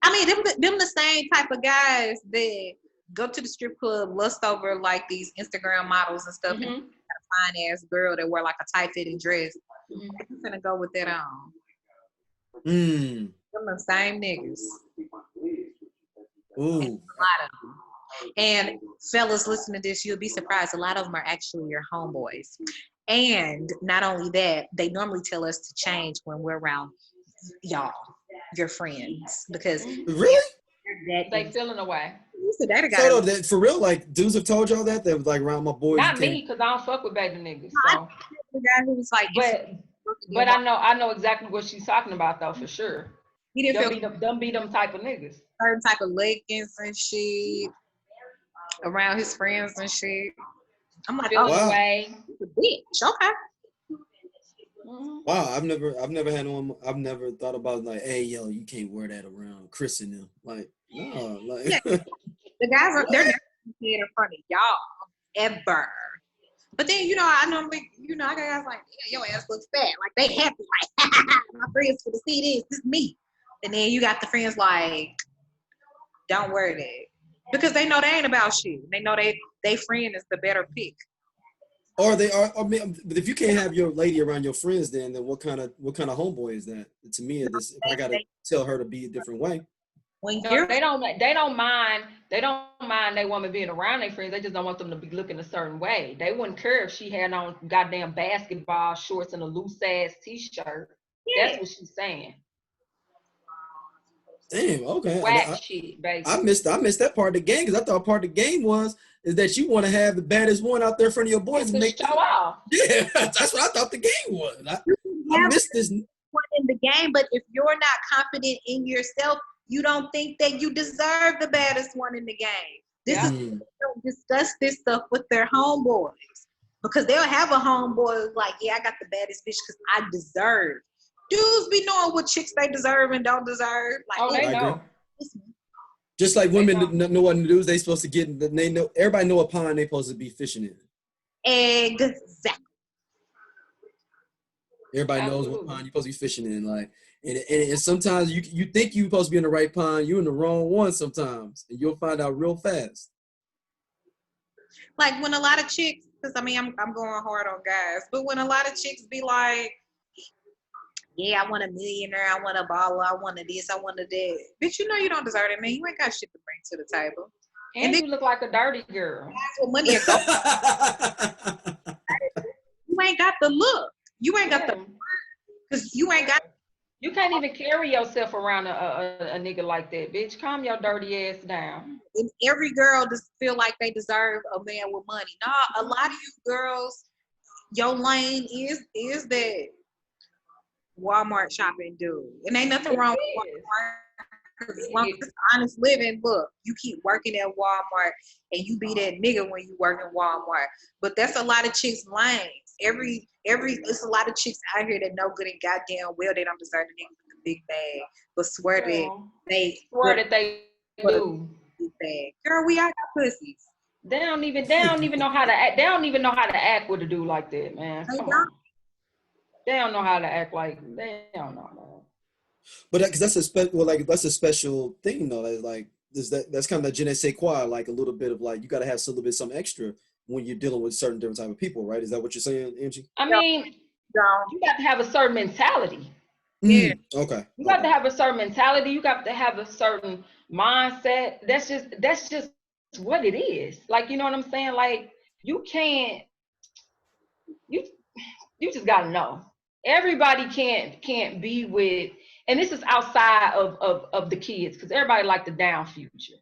I mean, them the same type of guys that go to the strip club, lust over like these Instagram models and stuff, and a fine ass girl that wear like a tight fitting dress. I'm gonna go with that on. Them the same niggas. Ooh. And a lot of them. And fellas, listen to this. You'll be surprised. A lot of them are actually your homeboys. And not only that, they normally tell us to change when we're around y'all. your friends because Really? They feeling away. So that for real, like dudes have told y'all that was like around my boys. Not me, because I don't fuck with baby niggas. So. The guy who was like, but I know exactly what she's talking about though, for sure. He didn't feel them be them type of niggas. Certain type of leggings and shit around his friends and shit. I'm like, feeling oh, away. He's a bitch. Okay. Wow, I've never had one. I've never thought about like, hey, yo, you can't wear that around Chris and them. Like, no, like yeah. The guys are they're never in front of y'all ever. But then I normally I got guys like, yeah, your ass looks fat. Like they happy, like my friends for to see this is me. And then you got the friends like, don't wear that because they know they ain't about shit. They know they friend is the better pick. Or they are. I mean, but if you can't have your lady around your friends, then what kind of homeboy is that? To me, if I gotta tell her to be a different way. When they don't mind their woman being around their friends. They just don't want them to be looking a certain way. They wouldn't care if she had on goddamn basketball shorts and a loose ass t-shirt. Yeah. That's what she's saying. Damn. Okay. Whack shit, baby. I missed that part of the game because I thought part of the game is that you want to have the baddest one out there in front of your boys and make show off. Yeah, that's what I thought the game was. I missed this one in the game, but if you're not confident in yourself, you don't think that you deserve the baddest one in the game. This is they don't discuss this stuff with their homeboys because they'll have a homeboy like, yeah, I got the baddest bitch because I deserve. Dudes be knowing what chicks they deserve and don't deserve. Like, they know. Just like women know what dudes they supposed to get. They know everybody know what pond they supposed to be fishing in. Exactly. Everybody knows what pond you're supposed to be fishing in. Like, and sometimes you think you're supposed to be in the right pond, you're in the wrong one sometimes, and you'll find out real fast. Like when a lot of chicks, because I mean I'm going hard on guys, but when a lot of chicks be like, yeah, I want a millionaire, I want a baller, I want a this, I want a that. Bitch, you know you don't deserve it, man. You ain't got shit to bring to the table. And then you look like a dirty girl. That's what money is. You ain't got the look. You ain't got the because you ain't got. You can't even carry yourself around a nigga like that, bitch. Calm your dirty ass down. And every girl just feel like they deserve a man with money. Nah, a lot of you girls, your lane is that Walmart shopping dude. And ain't nothing wrong with Walmart. As long as it's honest living, look, you keep working at Walmart and you be that nigga when you work in Walmart. But that's a lot of chicks' lanes. It's a lot of chicks out here that know good and goddamn well they don't deserve the nigga with the big bag, but swear that they do. Big bag. Girl, we all got pussies. They don't even know how to act. They don't even know how to act with a dude like that, man. Come on. They don't know how to act like. They don't know, man. But because that's a special thing though. That's kind of like je ne sais quoi, like a little bit of like you got to have a little bit something extra when you're dealing with certain different type of people, right? Is that what you're saying, Angie? I mean, you got to have a certain mentality. Yeah. Okay. You got to have a certain mentality. You got to have a certain mindset. That's just what it is. Like, you know what I'm saying? Like, you can't. You just got to know. Everybody can't be with. And this is outside of the kids, because everybody like the down Future.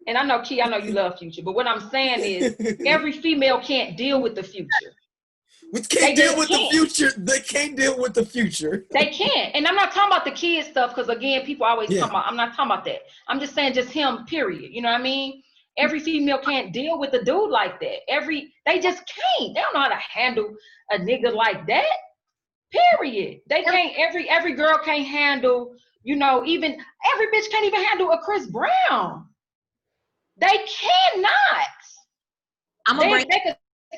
And I know, Key, I know you love Future, but what I'm saying is every female can't deal with the future. They can't deal with the future. They can't deal with the future. They can't. And I'm not talking about the kid stuff, because again, people always talk about, I'm not talking about that. I'm just saying just him, period. You know what I mean? Every female can't deal with a dude like that. They just can't. They don't know how to handle a nigga like that. Period. They can't. Every girl can't handle, even every bitch can't even handle a Chris Brown. They cannot. They could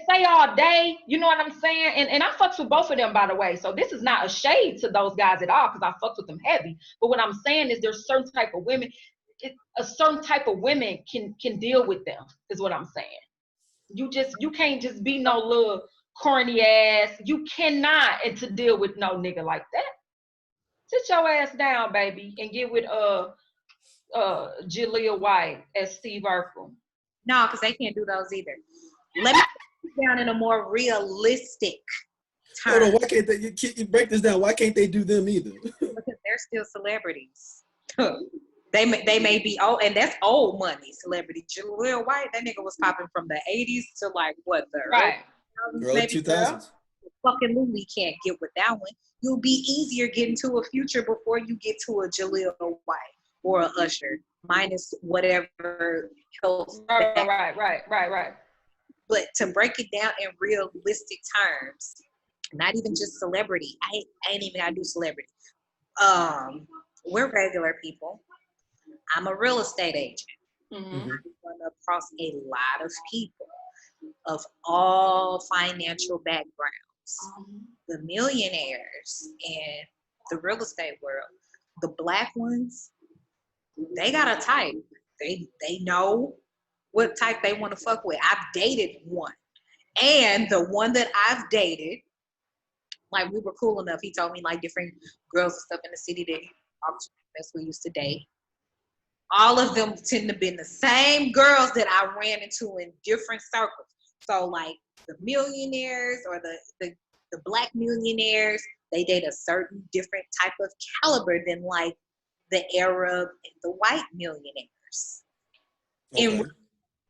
say all day, you know what I'm saying? And I fucks with both of them, by the way. So this is not a shade to those guys at all, because I fucks with them heavy. But what I'm saying is there's certain type of women, a certain type of women can deal with them, is what I'm saying. You can't just be no little corny ass. You cannot, and to deal with no nigga like that. Sit your ass down, baby, and get with Jaleel White as Steve Urkel. No, because they can't do those either. Let me put it down in a more realistic term. Hold on, why can't they? You break this down. Why can't they do them either? Because they're still celebrities. They may be old, and that's old money celebrity. Jaleel White, that nigga was popping from the 80s to like what the early 2000s. Fucking Louis can't get with that one. You'll be easier getting to a Future before you get to a Jaleel White or a Usher, minus whatever health. Right. But to break it down in realistic terms, not even just celebrity. I ain't even gotta do celebrity. We're regular people. I'm a real estate agent. Mm-hmm. I run across a lot of people of all financial backgrounds. Mm-hmm. The millionaires in the real estate world, the black ones, they got a type. They know what type they want to fuck with. I've dated one. And the one that I've dated, like we were cool enough. He told me like different girls and stuff in the city that that's we used to date. All of them tend to be the same girls that I ran into in different circles. So like the millionaires or the black millionaires, they date a certain different type of caliber than like the Arab and the white millionaires.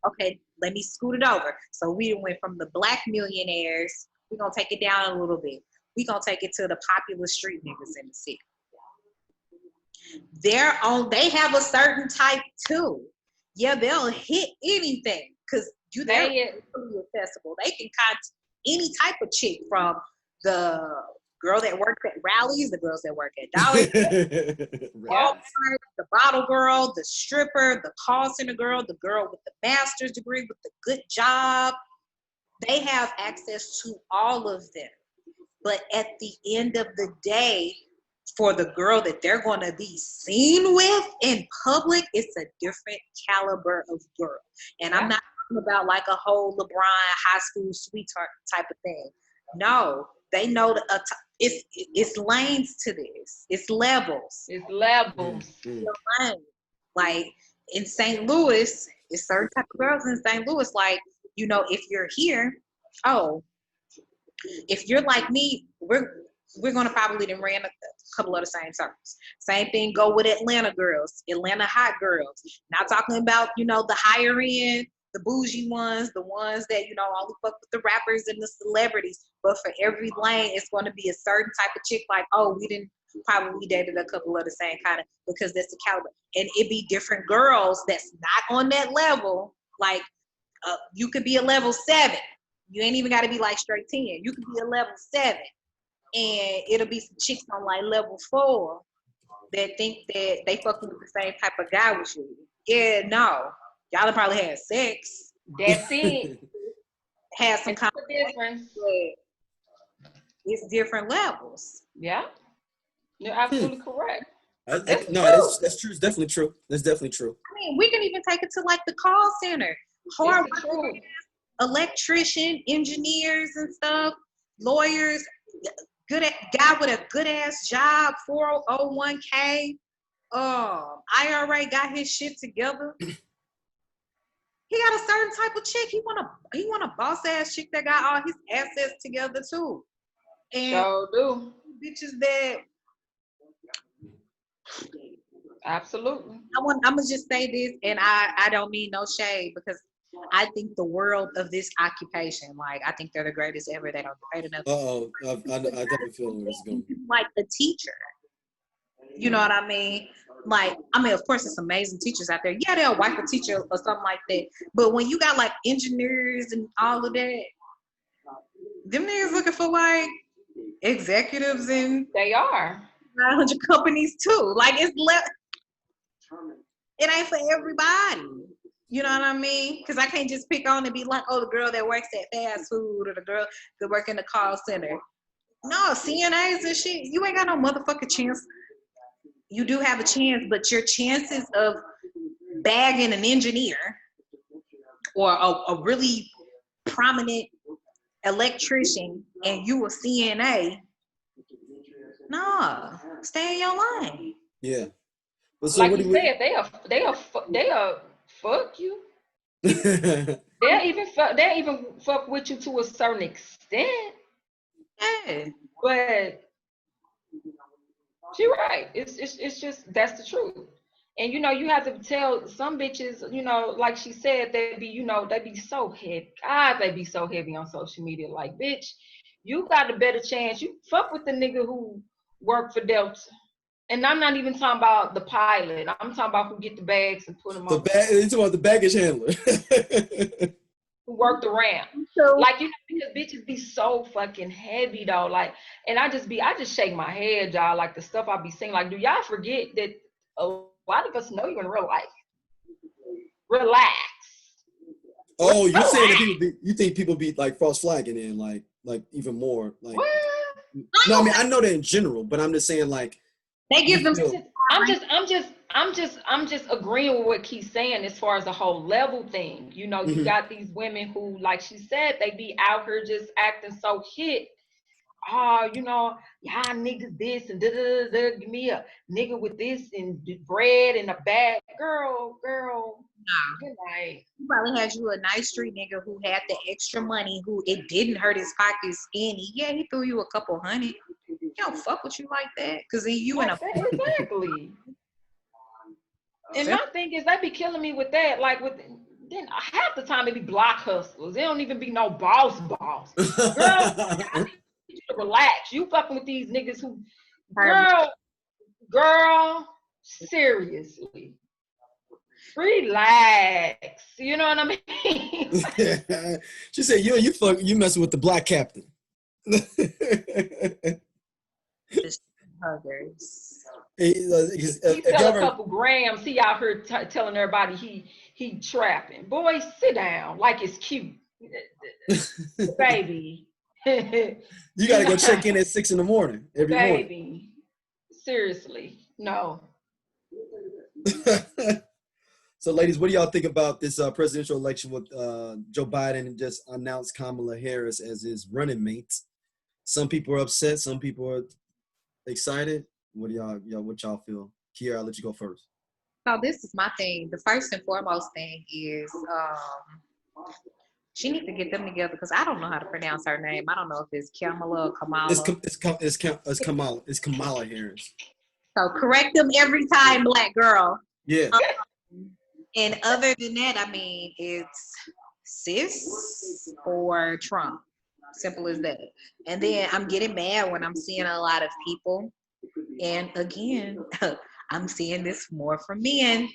Okay, let me scoot it over. So we went from the black millionaires, we're gonna take it down a little bit. We're gonna take it to the popular street niggas in the city. They have a certain type too. Yeah, they'll hit anything because they're really accessible. They can contact any type of chick, from the girl that works at rallies, the girls that work at Dollar Walmart, the bottle girl, the stripper, the call center girl, the girl with the master's degree with the good job. They have access to all of them. But at the end of the day, for the girl that they're going to be seen with in public, it's a different caliber of girl. And I'm not talking about like a whole LeBron high school sweetheart type of thing. No, they know it's lanes to this. It's levels. It's levels. Like in St. Louis, it's certain type of girls in St. Louis. Like, you know, if you're here, if you're like me, we're gonna probably then ran a couple of the same circles. Same thing go with Atlanta girls, Atlanta hot girls. Not talking about, you know, the higher end, the bougie ones, the ones that, you know, only fuck with the rappers and the celebrities. But for every lane, it's going to be a certain type of chick. Like, we didn't probably dated a couple of the same kind of, because that's the caliber. And it be different girls that's not on that level. Like, you could be a level 7. You ain't even got to be like straight 10. You could be a level 7. And it'll be some chicks on like level 4 that think that they fucking with the same type of guy with you. Yeah, no. Y'all have probably had sex. That's it. Had some kind of difference. It's different levels. Yeah. You're absolutely correct. That's true. It's definitely true. That's definitely true. I mean, we can even take it to like the call center. Hard workers, electrician, engineers and stuff, lawyers, guy with a good ass job, 401k, IRA got his shit together. He got a certain type of chick. He want a boss ass chick that got all his assets together too. And so do bitches that. Absolutely. I'm gonna just say this, and I don't mean no shade, because I think the world of this occupation, like, I think they're the greatest ever. They don't get paid enough. I definitely feel where it's going. Like a teacher. You know what I mean? Like, I mean, of course, it's amazing teachers out there. Yeah, they'll wipe a teacher or something like that. But when you got like engineers and all of that, them niggas looking for like executives and they are 900 companies too. Like, it ain't for everybody. You know what I mean? Because I can't just pick on and be like, the girl that works at fast food or the girl that work in the call center. No, CNAs and shit, you ain't got no motherfucking chance. You do have a chance, but your chances of bagging an engineer or a really prominent electrician and you a CNA, nah, stay in your lane. Yeah. But so like you said, they'll fuck you. They'll even fuck with you to a certain extent. Yeah. But She right. It's just that's the truth. And you know, you have to tell some bitches, you know, like she said, they be, you know, they be so heavy. God, they be so heavy on social media. Like, bitch, you got a better chance. You fuck with the nigga who worked for Delta. And I'm not even talking about the pilot. I'm talking about who get the bags and put them on. It's about the baggage handler. Who work the ramp. So, Like, you know, because bitches be so fucking heavy though. Like, and I just shake my head, y'all. Like the stuff I be saying. Like, do y'all forget that a lot of us know you in real life? Relax. Oh, you saying that you think people be like false flagging and like even more like? What? No, I mean I know that in general, but I'm just saying like they give them. I'm just agreeing with what Keith's saying as far as the whole level thing. You know, you got these women who, like she said, they be out here just acting so hit. Oh, you know, y'all niggas this and da. Give me a nigga with this and bread and a bag. Girl. Good night. You probably had you a nice street nigga who had the extra money, who it didn't hurt his pockets any. Yeah, he threw you a couple $100. He don't fuck with you like that, cause then you in a exactly. And my thing is, they be killing me with that. Like then half the time it be block hustlers. They don't even be no boss. Girl, I need you to relax. You fucking with these niggas who, girl, seriously. Relax. You know what I mean? She said, you messing with the black captain. huggers. He sell a couple grams. He out here telling everybody he trapping. Boy, sit down like it's cute. Baby. You gotta go check in at 6 a.m. every morning. Baby. Seriously. No. So, ladies, what do y'all think about this presidential election with Joe Biden just announced Kamala Harris as his running mate? Some people are upset. Some people are excited. What do y'all feel? Kiara, I'll let you go first. So this is my thing. The first and foremost thing is she needs to get them together, because I don't know how to pronounce her name. I don't know if it's Kamala or Kamala. It's Kamala. It's Kamala Harris. So correct them every time, black girl. Yeah. And other than that, I mean, it's sis or Trump. Simple as that. And then I'm getting mad when I'm seeing a lot of people. And again, I'm seeing this more from men,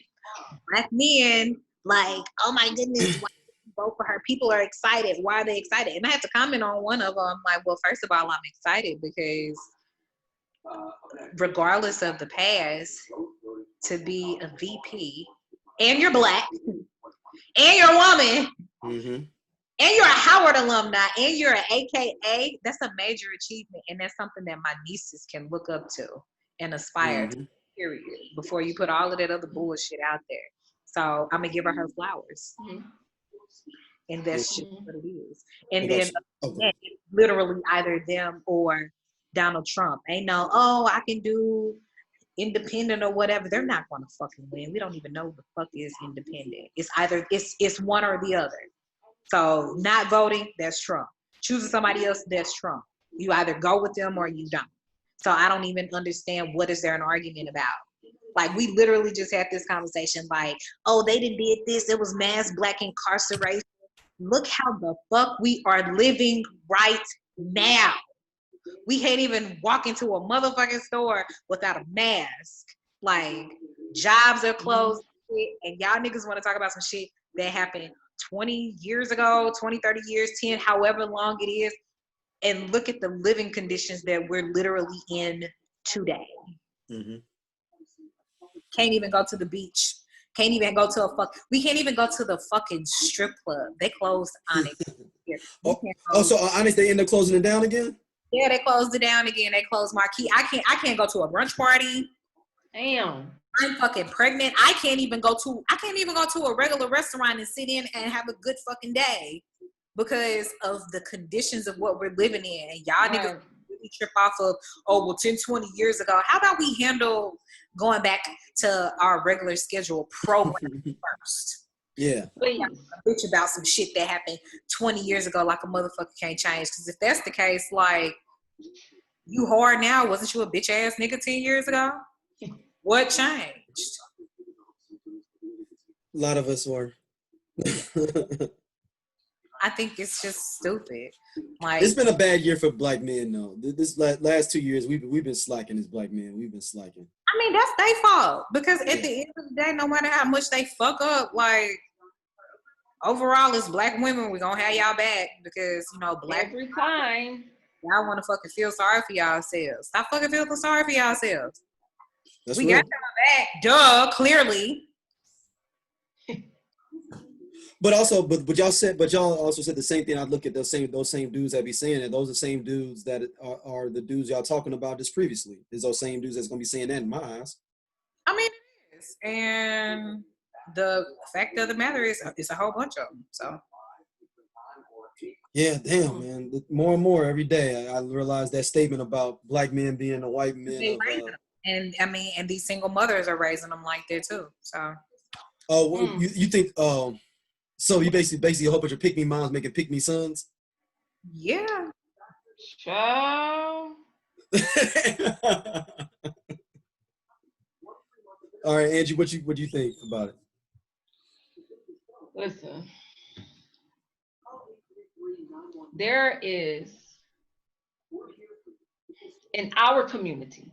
black men, like, oh my goodness, why did you vote for her? People are excited. Why are they excited? And I had to comment on one of them. I'm like, well, first of all, I'm excited because regardless of the past, to be a VP, and you're black, and you're a woman, and you're a Howard alumni, and you're an AKA, that's a major achievement. And that's something that my nieces can look up to and aspire to, period, before you put all of that other bullshit out there. So I'm going to give her her flowers. And that's just what it is. And then it's literally either them or Donald Trump. Ain't no, oh, I can do independent or whatever. They're not going to fucking win. We don't even know what the fuck is independent. It's either, it's one or the other. So not voting, that's Trump. Choosing somebody else, that's Trump. You either go with them or you don't. So I don't even understand what is there an argument about. Like, we literally just had this conversation like, oh, they did this. It was mass black incarceration. Look how the fuck we are living right now. We can't even walk into a motherfucking store without a mask. Like, jobs are closed, and y'all niggas want to talk about some shit that happened 20 years ago, 20, 30 years, 10, however long it is. And look at the living conditions that we're literally in today. Can't even go to the beach. Can't even go to we can't even go to the fucking strip club. They closed Onyx. So Onyx, they end up closing it down again? Yeah, they closed it down again. They closed Marquee. I can't go to a brunch party. Damn. I'm fucking pregnant. I can't even go to a regular restaurant and sit in and have a good fucking day because of the conditions of what we're living in. And y'all niggas really trip off of, 10, 20 years ago. How about we handle going back to our regular schedule program first? Yeah. Please. Bitch about some shit that happened 20 years ago like a motherfucker can't change. Because if that's the case, like, You hard now. Wasn't you a bitch ass nigga 10 years ago? What changed? A lot of us were. I think it's just stupid. Like, it's been a bad year for black men, though. This last 2 years, we've been slacking as black men. We've been slacking. I mean, that's their fault because at the end of the day, no matter how much they fuck up, like overall, as black women, we're gonna have y'all back because black every time y'all want to fucking feel sorry for yourselves. Stop fucking feeling sorry for yourselves. That's we real. got y'all back, duh. Clearly. But y'all also said the same thing. I look at those same dudes that be saying that. Those are the same dudes that are the dudes y'all talking about just previously. Is those same dudes that's gonna be saying that in my eyes. I mean, it is, and the fact of the matter is, it's a whole bunch of them. So. Yeah, damn, man. More and more every day, I realize that statement about black men being the white men. And I mean, and these single mothers are raising them like that too. So. Oh, well, you think? So you basically a whole bunch of pick me moms making pick me sons. Yeah. Ciao. All right, Angie, what do you think about it? Listen, there is in our community,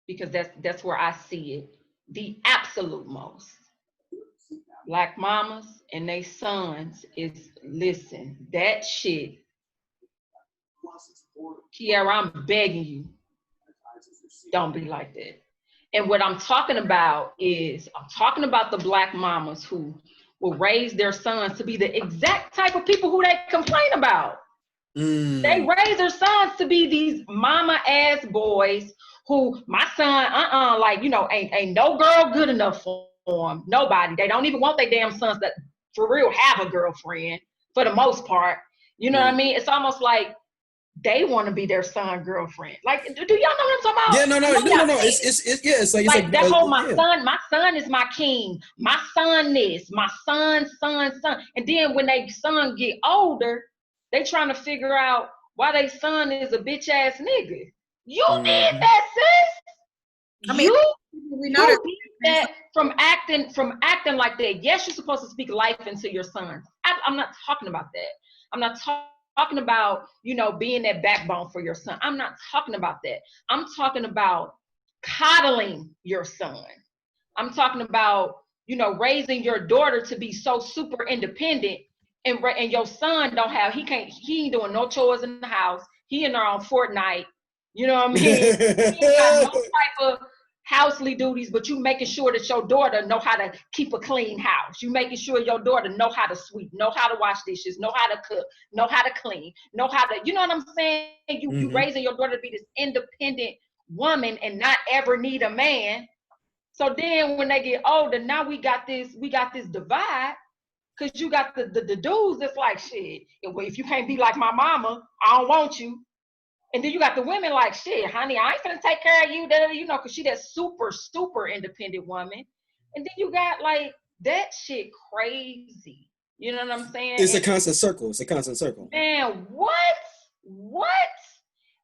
because that's where I see it, the absolute most. Black mamas and they sons is, listen, that shit. Kiara, I'm begging you, don't be like that. And what I'm talking about is, I'm talking about the black mamas who will raise their sons to be the exact type of people who they complain about. They raise their sons to be these mama ass boys who my son, ain't no girl good enough for him. Nobody. They don't even want their damn sons that for real have a girlfriend for the most part. You know what I mean? It's almost like they want to be their son girlfriend. Like, do y'all know what I'm talking about? Yeah, no. It's like that whole my son is my king. My son this, my son. And then when they son get older, they trying to figure out why they son is a bitch ass nigga. You did that, sis. I mean, we know you did that from acting like that. Yes, you're supposed to speak life into your sons. I'm not talking about that. I'm not talking about, being that backbone for your son. I'm not talking about that. I'm talking about coddling your son. I'm talking about, raising your daughter to be so super independent, and your son he ain't doing no chores in the house. He in there on Fortnite. You know what I mean? He ain't got no type of housely duties, but you making sure that your daughter know how to keep a clean house. You making sure your daughter know how to sweep, know how to wash dishes, know how to cook, know how to clean, know how to, you know what I'm saying? You raising your daughter to be this independent woman and not ever need a man. So then when they get older, now we got this divide, because you got the dudes that's like, shit, if you can't be like my mama, I don't want you. And then you got the women like, shit, honey, I ain't finna take care of you, because she that super, super independent woman. And then you got like that shit crazy. You know what I'm saying? It's a constant circle. Man, what?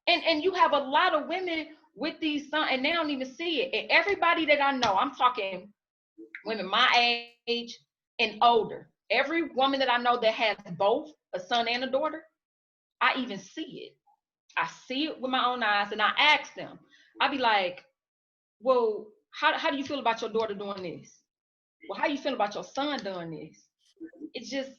And you have a lot of women with these sons, and they don't even see it. And everybody that I know, I'm talking women my age and older. Every woman that I know that has both a son and a daughter, I even see it. I see it with my own eyes, and I ask them. I be like, well, how do you feel about your daughter doing this? Well, how you feel about your son doing this? It's just,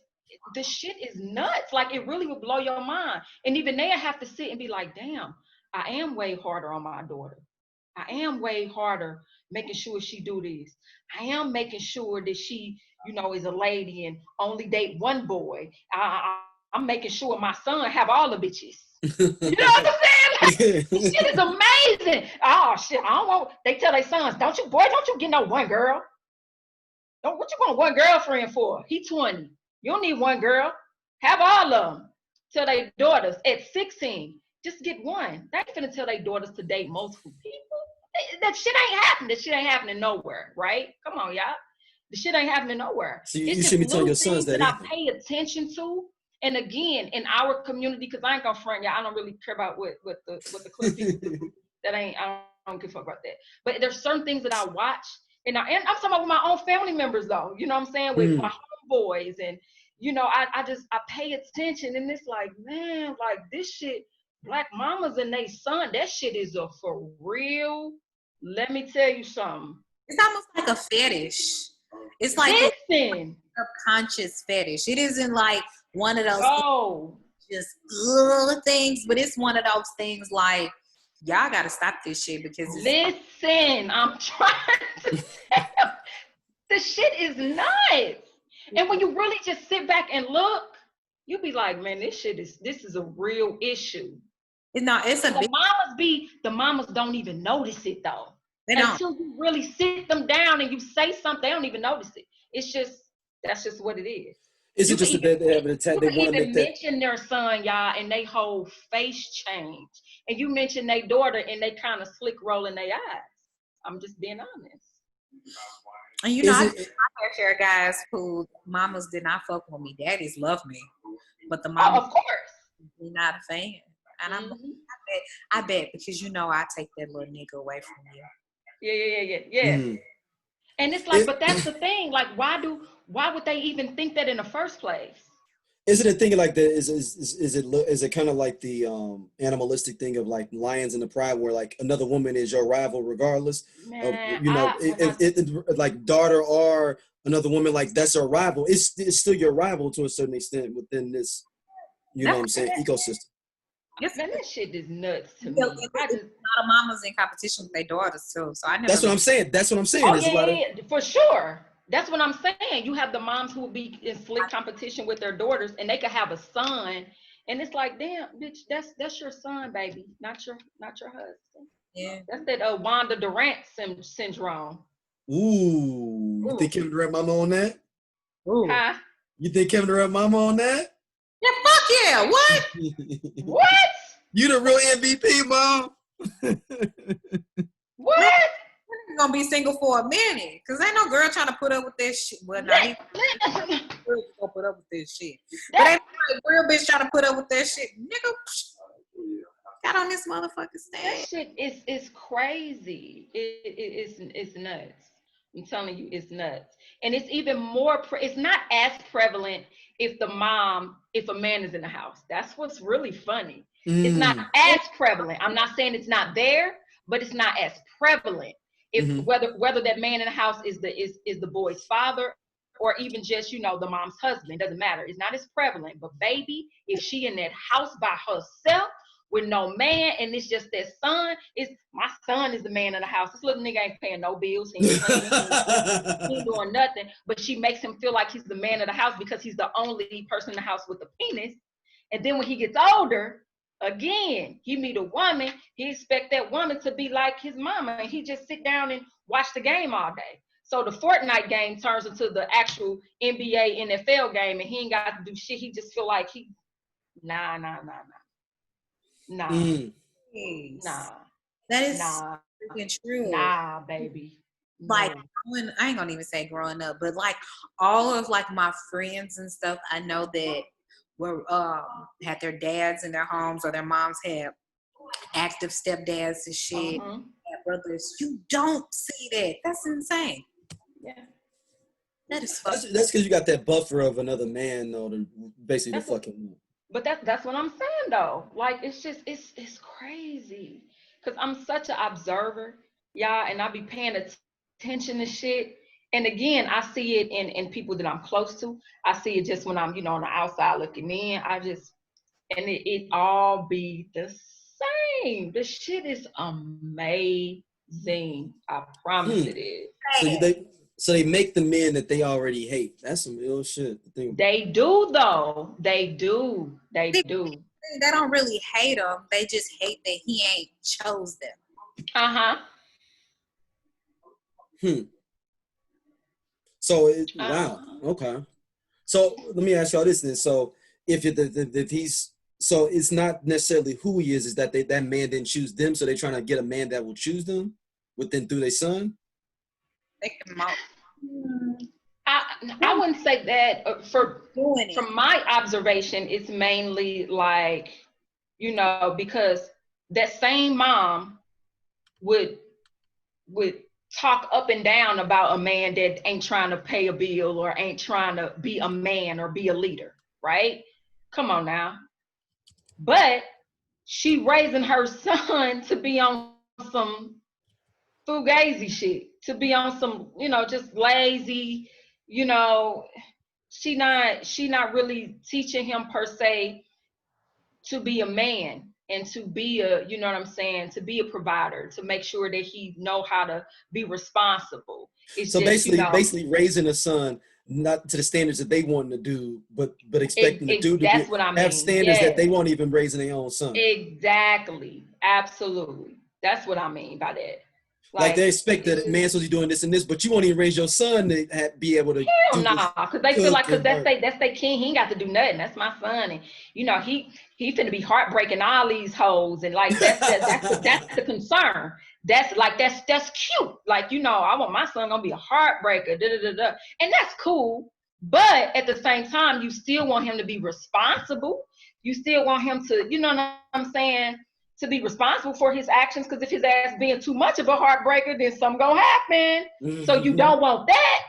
the shit is nuts. Like, it really would blow your mind. And even they have to sit and be like, damn, I am way harder on my daughter. I am way harder making sure she do this. I am making sure that she, is a lady and only date one boy. I'm making sure my son have all the bitches. You know what I'm saying? Like, this shit is amazing. Oh shit, I don't want. They tell their sons, don't you get no one girl. What you want one girlfriend for? He 20. You don't need one girl. Have all of them. Tell their daughters at 16, just get one. They ain't finna tell their daughters to date multiple people. That shit ain't happening. That shit ain't happening nowhere, right? Come on, y'all. The shit ain't happening nowhere. So you shouldn't be telling your sons that I pay attention to And again, in our community, because I ain't gonna front y'all, I don't really care about what the clip people do. I don't give a fuck about that. But there's certain things that I watch, and I'm talking about with my own family members though. You know what I'm saying? With my homeboys, and you know, I pay attention, and it's like, man, like this shit, black mamas and they son, that shit is a for real. Let me tell you something. It's almost like a fetish. It's like a subconscious fetish. It isn't like one of those just things, but it's one of those things like, y'all gotta stop this shit because listen, I'm trying to tell. The shit is nuts. And when you really just sit back and look, you be like, man, this is a real issue. The mamas don't even notice it though. They don't. Until you really sit them down and you say something, they don't even notice it. That's just what it is. Is it just that they have an attack? They want to make that. Mention their son, y'all, and they whole face change. And you mention their daughter, and they kind of slick rolling their eyes. I'm just being honest. And you know, I share guys who mamas did not fuck with me. Daddies love me, but the mama, of course, not a fan. And I bet because you know I take that little nigga away from you. Yeah. And it's like, but that's the thing. Like, why would they even think that in the first place? Is it a thing like that? Is it kind of like the animalistic thing of like lions in the pride, where like another woman is your rival regardless? Man, like daughter or another woman, like that's your rival. It's still your rival to a certain extent within this, you know what I'm saying, ecosystem. Yes, man, that shit is nuts to me. A lot of mamas in competition with their daughters too. So I never. That's what I'm saying. Oh, yeah, for sure. That's what I'm saying. You have the moms who will be in slick competition with their daughters, and they could have a son, and it's like, damn, bitch, that's your son, baby, not your husband. Yeah, that's that Wanda Durant syndrome. Ooh, you think Kevin Durant mama on that? Ooh. Huh? You think Kevin Durant mama on that? Yeah, fuck yeah. What? What? You the real MVP, mom. What? You're gonna be single for a minute, cause ain't no girl trying to put up with this shit. Well, now gonna put up with this shit. But ain't no real bitch trying to put up with that shit, nigga. Got on this motherfucking stand. That shit is crazy. It's nuts. I'm telling you, it's nuts. And it's even more. It's not as prevalent if a man is in the house. That's what's really funny. It's not as prevalent. I'm not saying it's not there, but it's not as prevalent. If whether that man in the house is the boy's father or even just, you know, the mom's husband, doesn't matter. It's not as prevalent. But baby, if she in that house by herself with no man and it's just that son, my son is the man in the house. This little nigga ain't paying no bills. He ain't doing nothing. But she makes him feel like he's the man of the house because he's the only person in the house with a penis. And then when he gets older, again, he meet a woman, he expect that woman to be like his mama, and he just sit down and watch the game all day. So the Fortnite game turns into the actual NBA, NFL game, and he ain't got to do shit. He just feel like nah. That is freaking true. Nah, baby. Like, I ain't gonna even say growing up, but like all of like my friends and stuff, I know that were had their dads in their homes or their moms had active stepdads and shit, had brothers. You don't see that. That's insane. Yeah. That is that's because you got that buffer of another man though, to basically fucking. But that's what I'm saying though. Like it's just it's crazy. Cause I'm such an observer, y'all, and I be paying attention to shit. And again, I see it in people that I'm close to. I see it just when I'm, you know, on the outside looking in. It all be the same. The shit is amazing. I promise it is. So they make the men that they already hate. That's some ill shit. They do though. They do. They don't really hate him. They just hate that he ain't chose them. So wow. Okay. So let me ask y'all this then. So if he's so it's not necessarily who he is that that man didn't choose them. So they're trying to get a man that will choose them through their son. They can I wouldn't say that from my observation, it's mainly like, you know, because that same mom would talk up and down about a man that ain't trying to pay a bill or ain't trying to be a man or be a leader, right? Come on now. But she raising her son to be on some fugazi shit, to be on some, you know, just lazy, you know, she not really teaching him per se to be a man and to be a, you know what I'm saying, to be a provider, to make sure that he know how to be responsible. It's so just, basically, you know, basically raising a son not to the standards that they want to do, but expecting the dude to that's what I have mean. standards that they won't even raising their own son. Exactly, absolutely. That's what I mean by that. Like they expect that a man's supposed to be doing this and this, but you won't even raise your son to be able to. Hell no, because they feel like because that's they king, he ain't got to do nothing. That's my son, and you know he finna be heartbreaking all these hoes, and like that's the concern. That's cute. Like, you know, I want my son gonna be a heartbreaker, and that's cool. But at the same time, you still want him to be responsible. You still want him to, you know what I'm saying, to be responsible for his actions, because if his ass being too much of a heartbreaker, then something gonna happen. So you don't want that.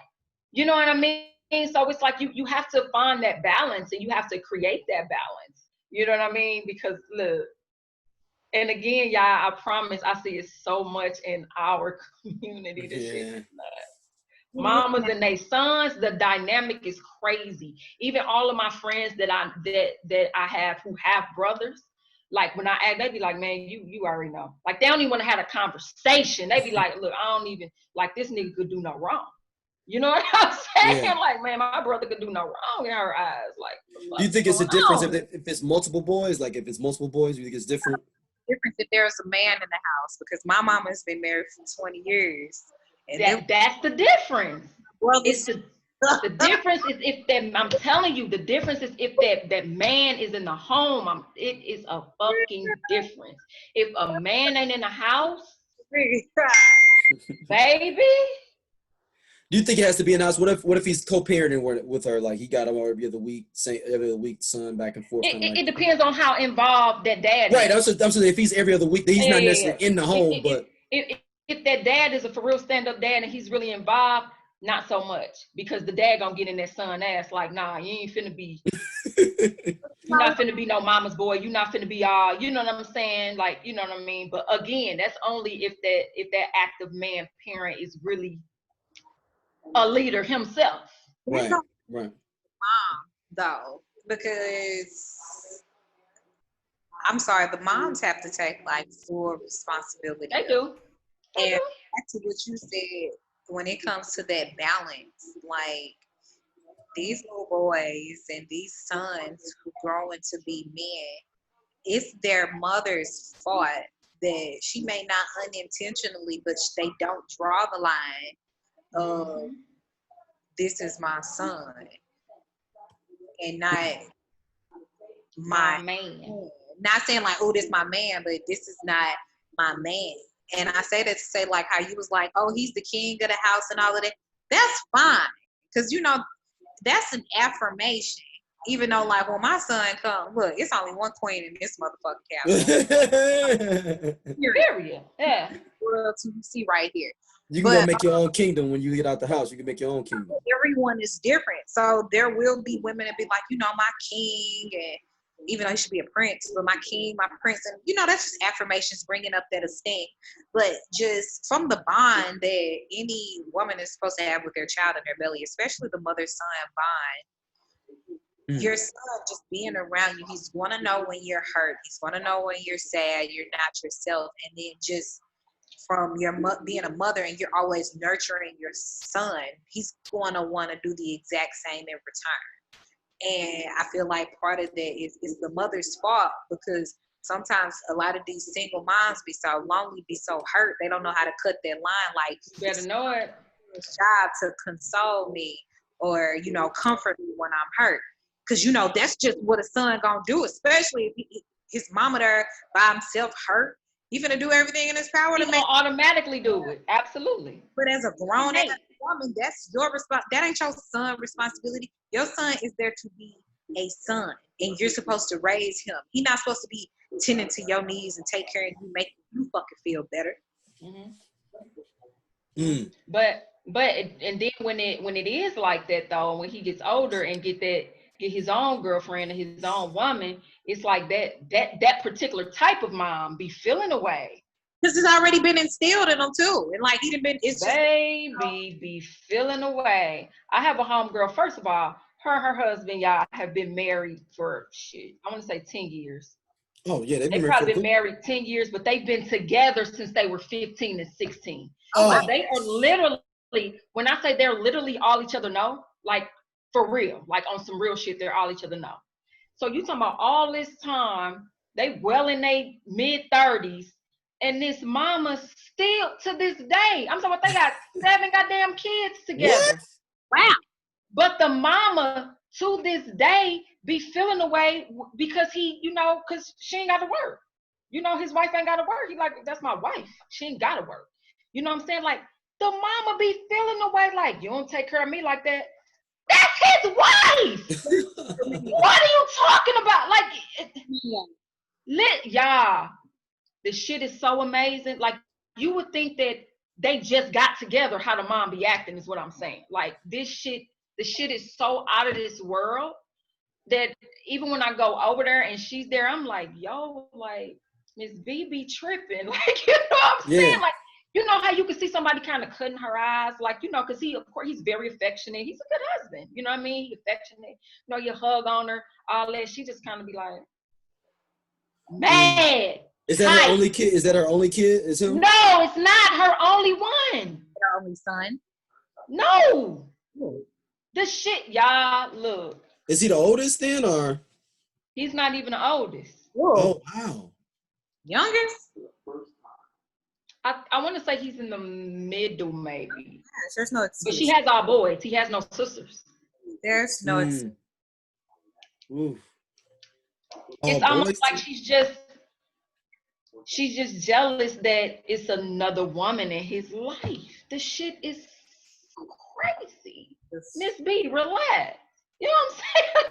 You know what I mean? So it's like you have to find that balance, and you have to create that balance. You know what I mean? Because look, and again, y'all, I promise I see it so much in our community. This shit is nuts. Mamas and their sons, the dynamic is crazy. Even all of my friends that I have who have brothers, like when I ask, they be like, man, you already know. Like they don't even want to have a conversation. They be like, look, I don't even, like this nigga could do no wrong. You know what I'm saying? Yeah. Like, man, my brother could do no wrong in her eyes. Like, do you think it's a difference if it's multiple boys? Like if it's multiple boys, you think it's different? Difference if there's a man in the house, because my mama's been married for 20 years. And that's the difference. Well, it's the difference is if that, I'm telling you, the difference is if that man is in the home. It is a fucking difference. If a man ain't in the house, baby. Do you think it has to be in the house? What if he's co-parenting with her? Like he got him every other week, son back and forth. It depends on how involved that dad is. Right. I'm saying if he's every other week, he's not necessarily in the home, but if that dad is a for real stand-up dad and he's really involved, not so much, because the dad gonna get in that son ass like, nah, you ain't finna be, you're not finna be no mama's boy. You're not finna be all, you know what I'm saying? Like, you know what I mean? But again, that's only if that active man parent is really a leader himself. Right. Mom, though, because I'm sorry, the moms have to take like full responsibility. They do. And back to what you said, when it comes to that balance, like these little boys and these sons who grow into be men, it's their mother's fault that she may not unintentionally, but they don't draw the line of this is my son and not my man. Not saying like, oh, this is my man, but this is not my man. And I say that to say like how you was like, oh, he's the king of the house and all of that. That's fine. Because, you know, that's an affirmation. Even though like when my son comes, look, it's only one queen in this motherfucking castle. Period. Yeah. World to see right here. You can go make your own kingdom when you get out the house. You can make your own kingdom. Everyone is different. So there will be women that be like, you know, my king, and even though he should be a prince, but my king, my prince, and you know, that's just affirmations bringing up that esteem. But just from the bond that any woman is supposed to have with their child in their belly, especially the mother-son bond, your son just being around you, he's going to know when you're hurt. He's going to know when you're sad, you're not yourself. And then just from your being a mother and you're always nurturing your son, he's going to want to do the exact same in return. And I feel like part of that is the mother's fault, because sometimes a lot of these single moms be so lonely, be so hurt, they don't know how to cut that line. Like, you better know it. It's job to console me or, you know, comfort me when I'm hurt. Because, you know, that's just what a son gonna do, especially if his mama there by himself hurt. He finna do everything in his power to make automatically do it. Absolutely. But as a grown ass woman, that's your that ain't your son's responsibility. Your son is there to be a son, and you're supposed to raise him. He's not supposed to be tending to your needs and take care of you, make you fucking feel better. But and then when it is like that though, when he gets older and get his own girlfriend and his own woman, it's like that particular type of mom be feeling away. Because it's already been instilled in them too. And like he done been, it's just baby be feeling away. I have a homegirl, first of all, her and her husband, y'all, have been married for I want to say 10 years. Oh yeah, they've probably been married 10 years, but they've been together since they were 15 and 16. Oh. They are literally, when I say they're literally all each other know, like for real, like on some real shit, they're all each other know. So you talking about all this time, they well in their mid-30s, and this mama still to this day, I'm talking about they got 7 goddamn kids together. What? Wow. But the mama to this day be feeling away because because she ain't got to work. His wife ain't got to work. He like, that's my wife. She ain't got to work. You know what I'm saying? Like, the mama be feeling away like, you don't take care of me like that. That's his wife. What are you talking about? Like, y'all, the shit is so amazing. Like, you would think that they just got together, how the mom be acting is what I'm saying. Like, the shit is so out of this world that even when I go over there and she's there, I'm like, yo, like, Miss B be tripping. Like, you know what I'm saying? Like, you know how you can see somebody kind of cutting her eyes, like, because of course, he's very affectionate. He's a good husband. You know what I mean? He's affectionate. You hug on her, all that. She just kind of be like, mad. Is that her only kid? Is that her only kid? Is him? No, it's not her only one. Her only son? No. The shit, y'all, look. Is he the oldest then, or? He's not even the oldest. Whoa. Oh, wow. Youngest? I want to say he's in the middle, maybe. Yes, there's no excuse. But she has all boys. He has no sisters. There's no excuse. It's almost like she's just jealous that it's another woman in his life. This shit is so crazy. Miss B, relax. You know what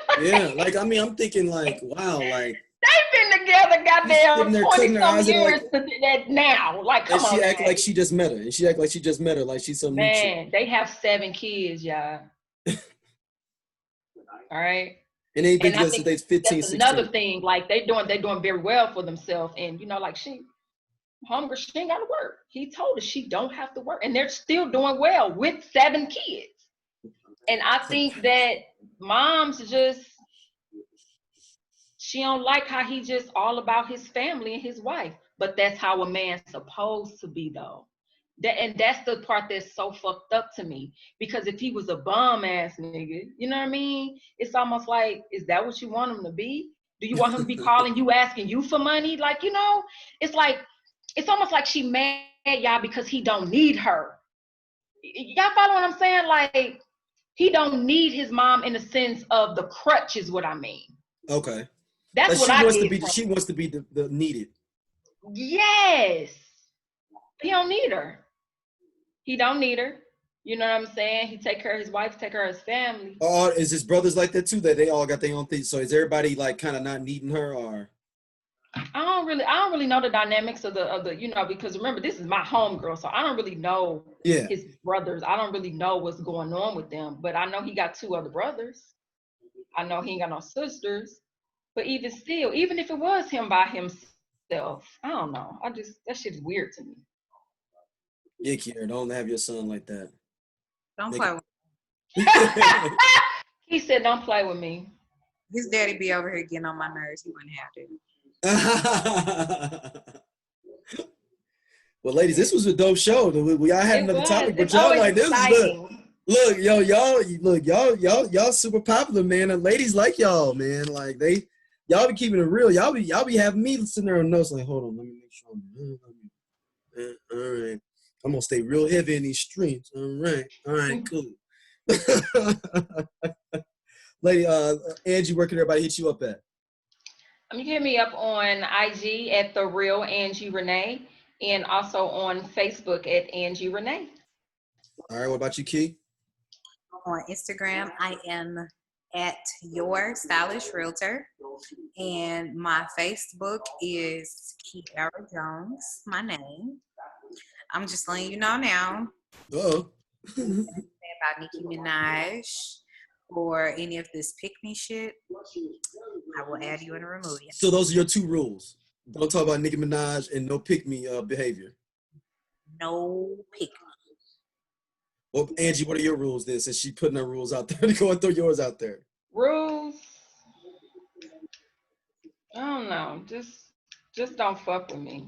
I'm saying? Yeah, like, I mean, I'm thinking like, wow, like. They've been together goddamn 20-some years like, now. Like, come on. And she act like she just met her. And she act like she just met her, like she's some new chick. Man, they have 7 kids, y'all. All right? And they've been together since they're 15, that's 16. another thing, like, they're doing very well for themselves. And, like, she ain't got to work. He told her she don't have to work. And they're still doing well with 7 kids. And I think that moms she don't like how he just all about his family and his wife. But that's how a man's supposed to be, though. And that's the part that's so fucked up to me. Because if he was a bum ass nigga, you know what I mean? It's almost like, is that what you want him to be? Do you want him to be calling you, asking you for money? Like, it's like, it's almost like she mad y'all because he don't need her. Y'all follow what I'm saying? Like, he don't need his mom in the sense of the crutch is what I mean. Okay. That's what She wants to be the needed. Yes. He don't need her. He don't need her. You know what I'm saying? He take care of his wife, take care of his family. Oh, is his brothers like that too? That they all got their own thing. So is everybody like kind of not needing her, or? I don't really know the dynamics of the because remember, this is my homegirl, so I don't really know his brothers. I don't really know what's going on with them, but I know he got 2 other brothers. I know he ain't got no sisters. But even still, even if it was him by himself, I don't know. That shit is weird to me. Yeah, Kiara, don't have your son like that. Don't play with me. He said, don't play with me. His daddy be over here getting on my nerves. He wouldn't have to. Well, ladies, this was a dope show. We all had another topic, but y'all like this is y'all super popular, man. And ladies like y'all, man. Like y'all be keeping it real. Y'all be having me sitting there on notes like, hold on, let me make sure all right. I'm gonna stay real heavy in these streets. All right, cool. Lady, Angie, where can everybody hit you up at? You can hit me up on IG at The Real Angie Renee, and also on Facebook at Angie Renee. All right, what about you, Key? On Instagram, I am at Your Stylish Realtor. And my Facebook is Kiara Jones, my name. I'm just letting you know now. Uh-oh. About Nicki Minaj or any of this pick-me shit, I will add you and remove you. So those are your 2 rules. Don't talk about Nicki Minaj and no pick-me behavior. No pick-me. Well, Angie, what are your rules then? Since she putting her rules out there, go and throw yours out there. Rules. I don't know. Just don't fuck with me.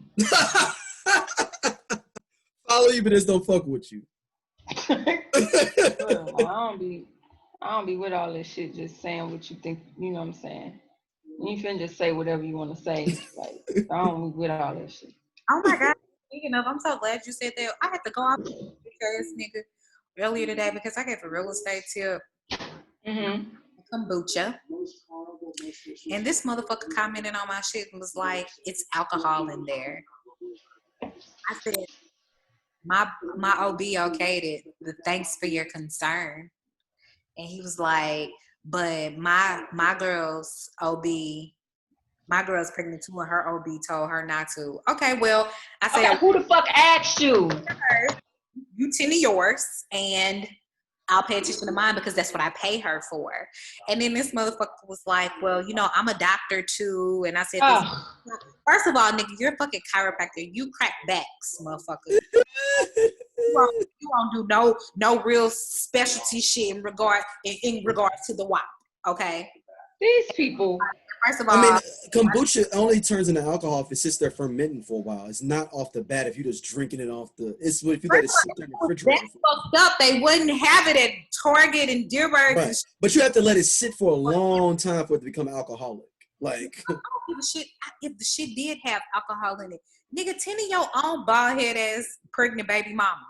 Follow you, but just don't fuck with you. I don't be with all this shit just saying what you think, you know what I'm saying? You finna just say whatever you want to say. Like, I don't be with all that shit. Oh my God. Speaking of, I'm so glad you said that. I had to go out with this nigga earlier today because I gave a real estate tip. Kombucha. And this motherfucker commented on my shit and was like, it's alcohol in there. I said, my OB okayed it. But thanks for your concern. And he was like, but my girl's OB, my girl's pregnant too, and her OB told her not to. Okay, well, I said, okay, who the fuck asked you? You tend to yours, and I'll pay attention to mine because that's what I pay her for. And then this motherfucker was like, well, you know, I'm a doctor too. And I said, first of all, nigga, you're a fucking chiropractor. You crack backs, motherfucker. You won't do no real specialty shit in regards to the WAP, okay? These people. First of all, I mean, kombucha only turns into alcohol if it sits there fermenting for a while. It's not off the bat if you're just drinking it off the. It's if you let it sit there in the refrigerator. That's fucked up. They wouldn't have it at Target and Dearborn. Right. But you have to let it sit for a long time for it to become alcoholic. Like, I don't give a shit if the shit did have alcohol in it. Nigga, tend to your own bald head ass pregnant baby mama.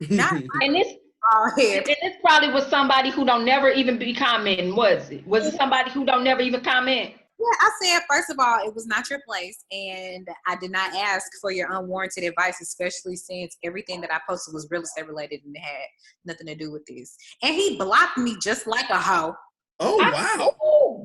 Not and this bald head. And this probably was somebody who don't never even be commenting, was it? Was it somebody who don't never even comment? Yeah, I said, first of all, it was not your place, and I did not ask for your unwarranted advice, especially since everything that I posted was real estate related and it had nothing to do with this. And he blocked me just like a hoe. Oh, wow.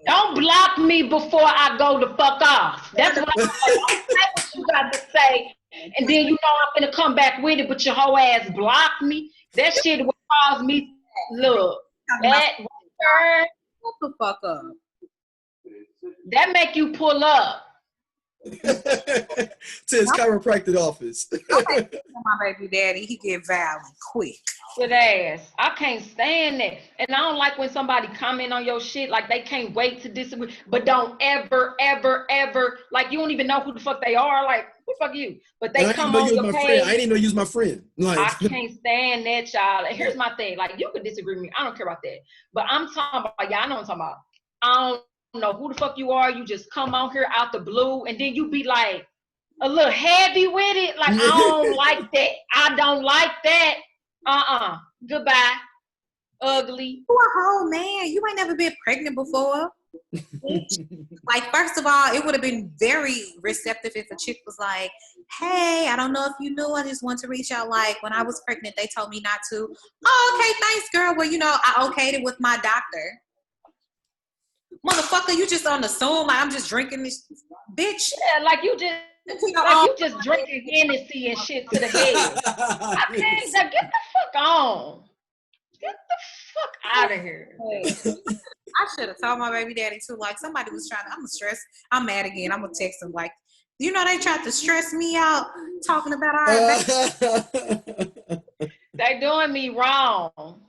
Don't block me before I go the fuck off. That's what I'm saying. Don't say what you got to say, and then you know I'm gonna come back with it, but your whole ass blocked me. That shit would cause me, look, Shut the fuck up. That make you pull up to his chiropractic office. My baby daddy, he get violent quick. With ass. I can't stand that. And I don't like when somebody comment on your shit like they can't wait to disagree, but don't ever, like you don't even know who the fuck they are. Like, who the fuck you? But they come on your page. I didn't even know you was my friend. Like, I can't stand that, child. And here's my thing. Like, you can disagree with me. I don't care about that. But I'm talking about, I know what I'm talking about. I don't know who the fuck you are. You just come on here out the blue and then you be like a little heavy with it. Like, I don't like that. I don't like that. Goodbye. Ugly. You a whole man. You ain't never been pregnant before. Like, first of all, it would have been very receptive if a chick was like, hey, I don't know if you knew, I just want to reach out. Like, when I was pregnant, they told me not to. Oh, okay, thanks, girl. Well, you know, I okayed it with my doctor. Motherfucker, you just on the Zoom like I'm just drinking this, bitch. Yeah, like you just drinking Hennessy and shit to the head. I mean, get the fuck on. Get the fuck out of here. I should have told my baby daddy too. Like, somebody was trying to, I'm mad again. I'm gonna text him like, you know, they tried to stress me out talking about our They doing me wrong.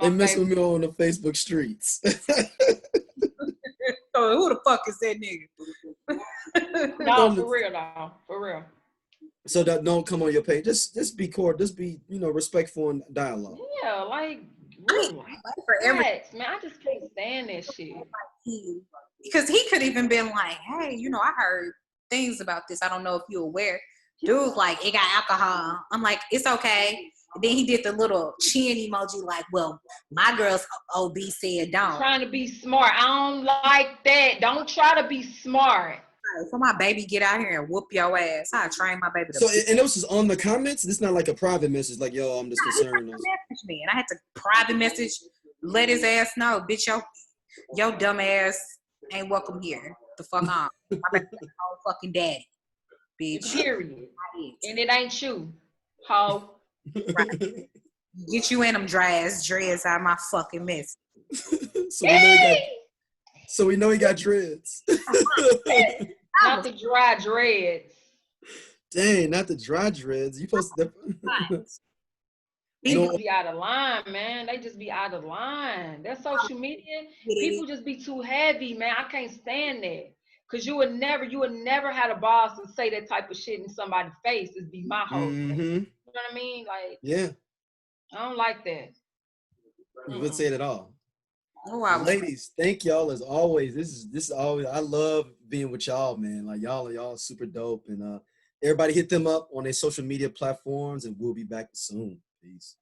They mess with me on the Facebook streets. So who the fuck is that nigga? No, for real, though. For real. So that don't come on your page. Just be cordial. Just be, respectful and dialogue. Yeah, like really. Facts, man. I just can't stand that shit. Because he could even been like, hey, I heard things about this. I don't know if you're aware. Dude, like, it got alcohol. I'm like, it's okay. And then he did the little chin emoji like, well, my girl's OB said don't. Trying to be smart. I don't like that. Don't try to be smart. For my baby get out here and whoop your ass. I train my baby to So, and this is on the comments? This is not like a private message, like, yo, I'm just concerned. message me, and I had to private message, let his ass know, bitch, your dumb ass ain't welcome here. The fuck on. My baby whole fucking daddy, bitch. Period. And it ain't you, hoe. Right. Get you in them dry ass dreads out of my fucking mess. So we know he got dreads. Not the dry dreads. Dang, not the dry dreads. You supposed to. People be out of line, man. They just be out of line. That social media, people just be too heavy, man. I can't stand that. Cause you would never had a boss to say that type of shit in somebody's face. It'd be my whole thing. You know what I mean? Like, yeah. I don't like that. You wouldn't say it at all. Oh, wow. Ladies, thank y'all as always. This is always, I love being with y'all, man. Like y'all are super dope. And everybody hit them up on their social media platforms, and we'll be back soon. Peace.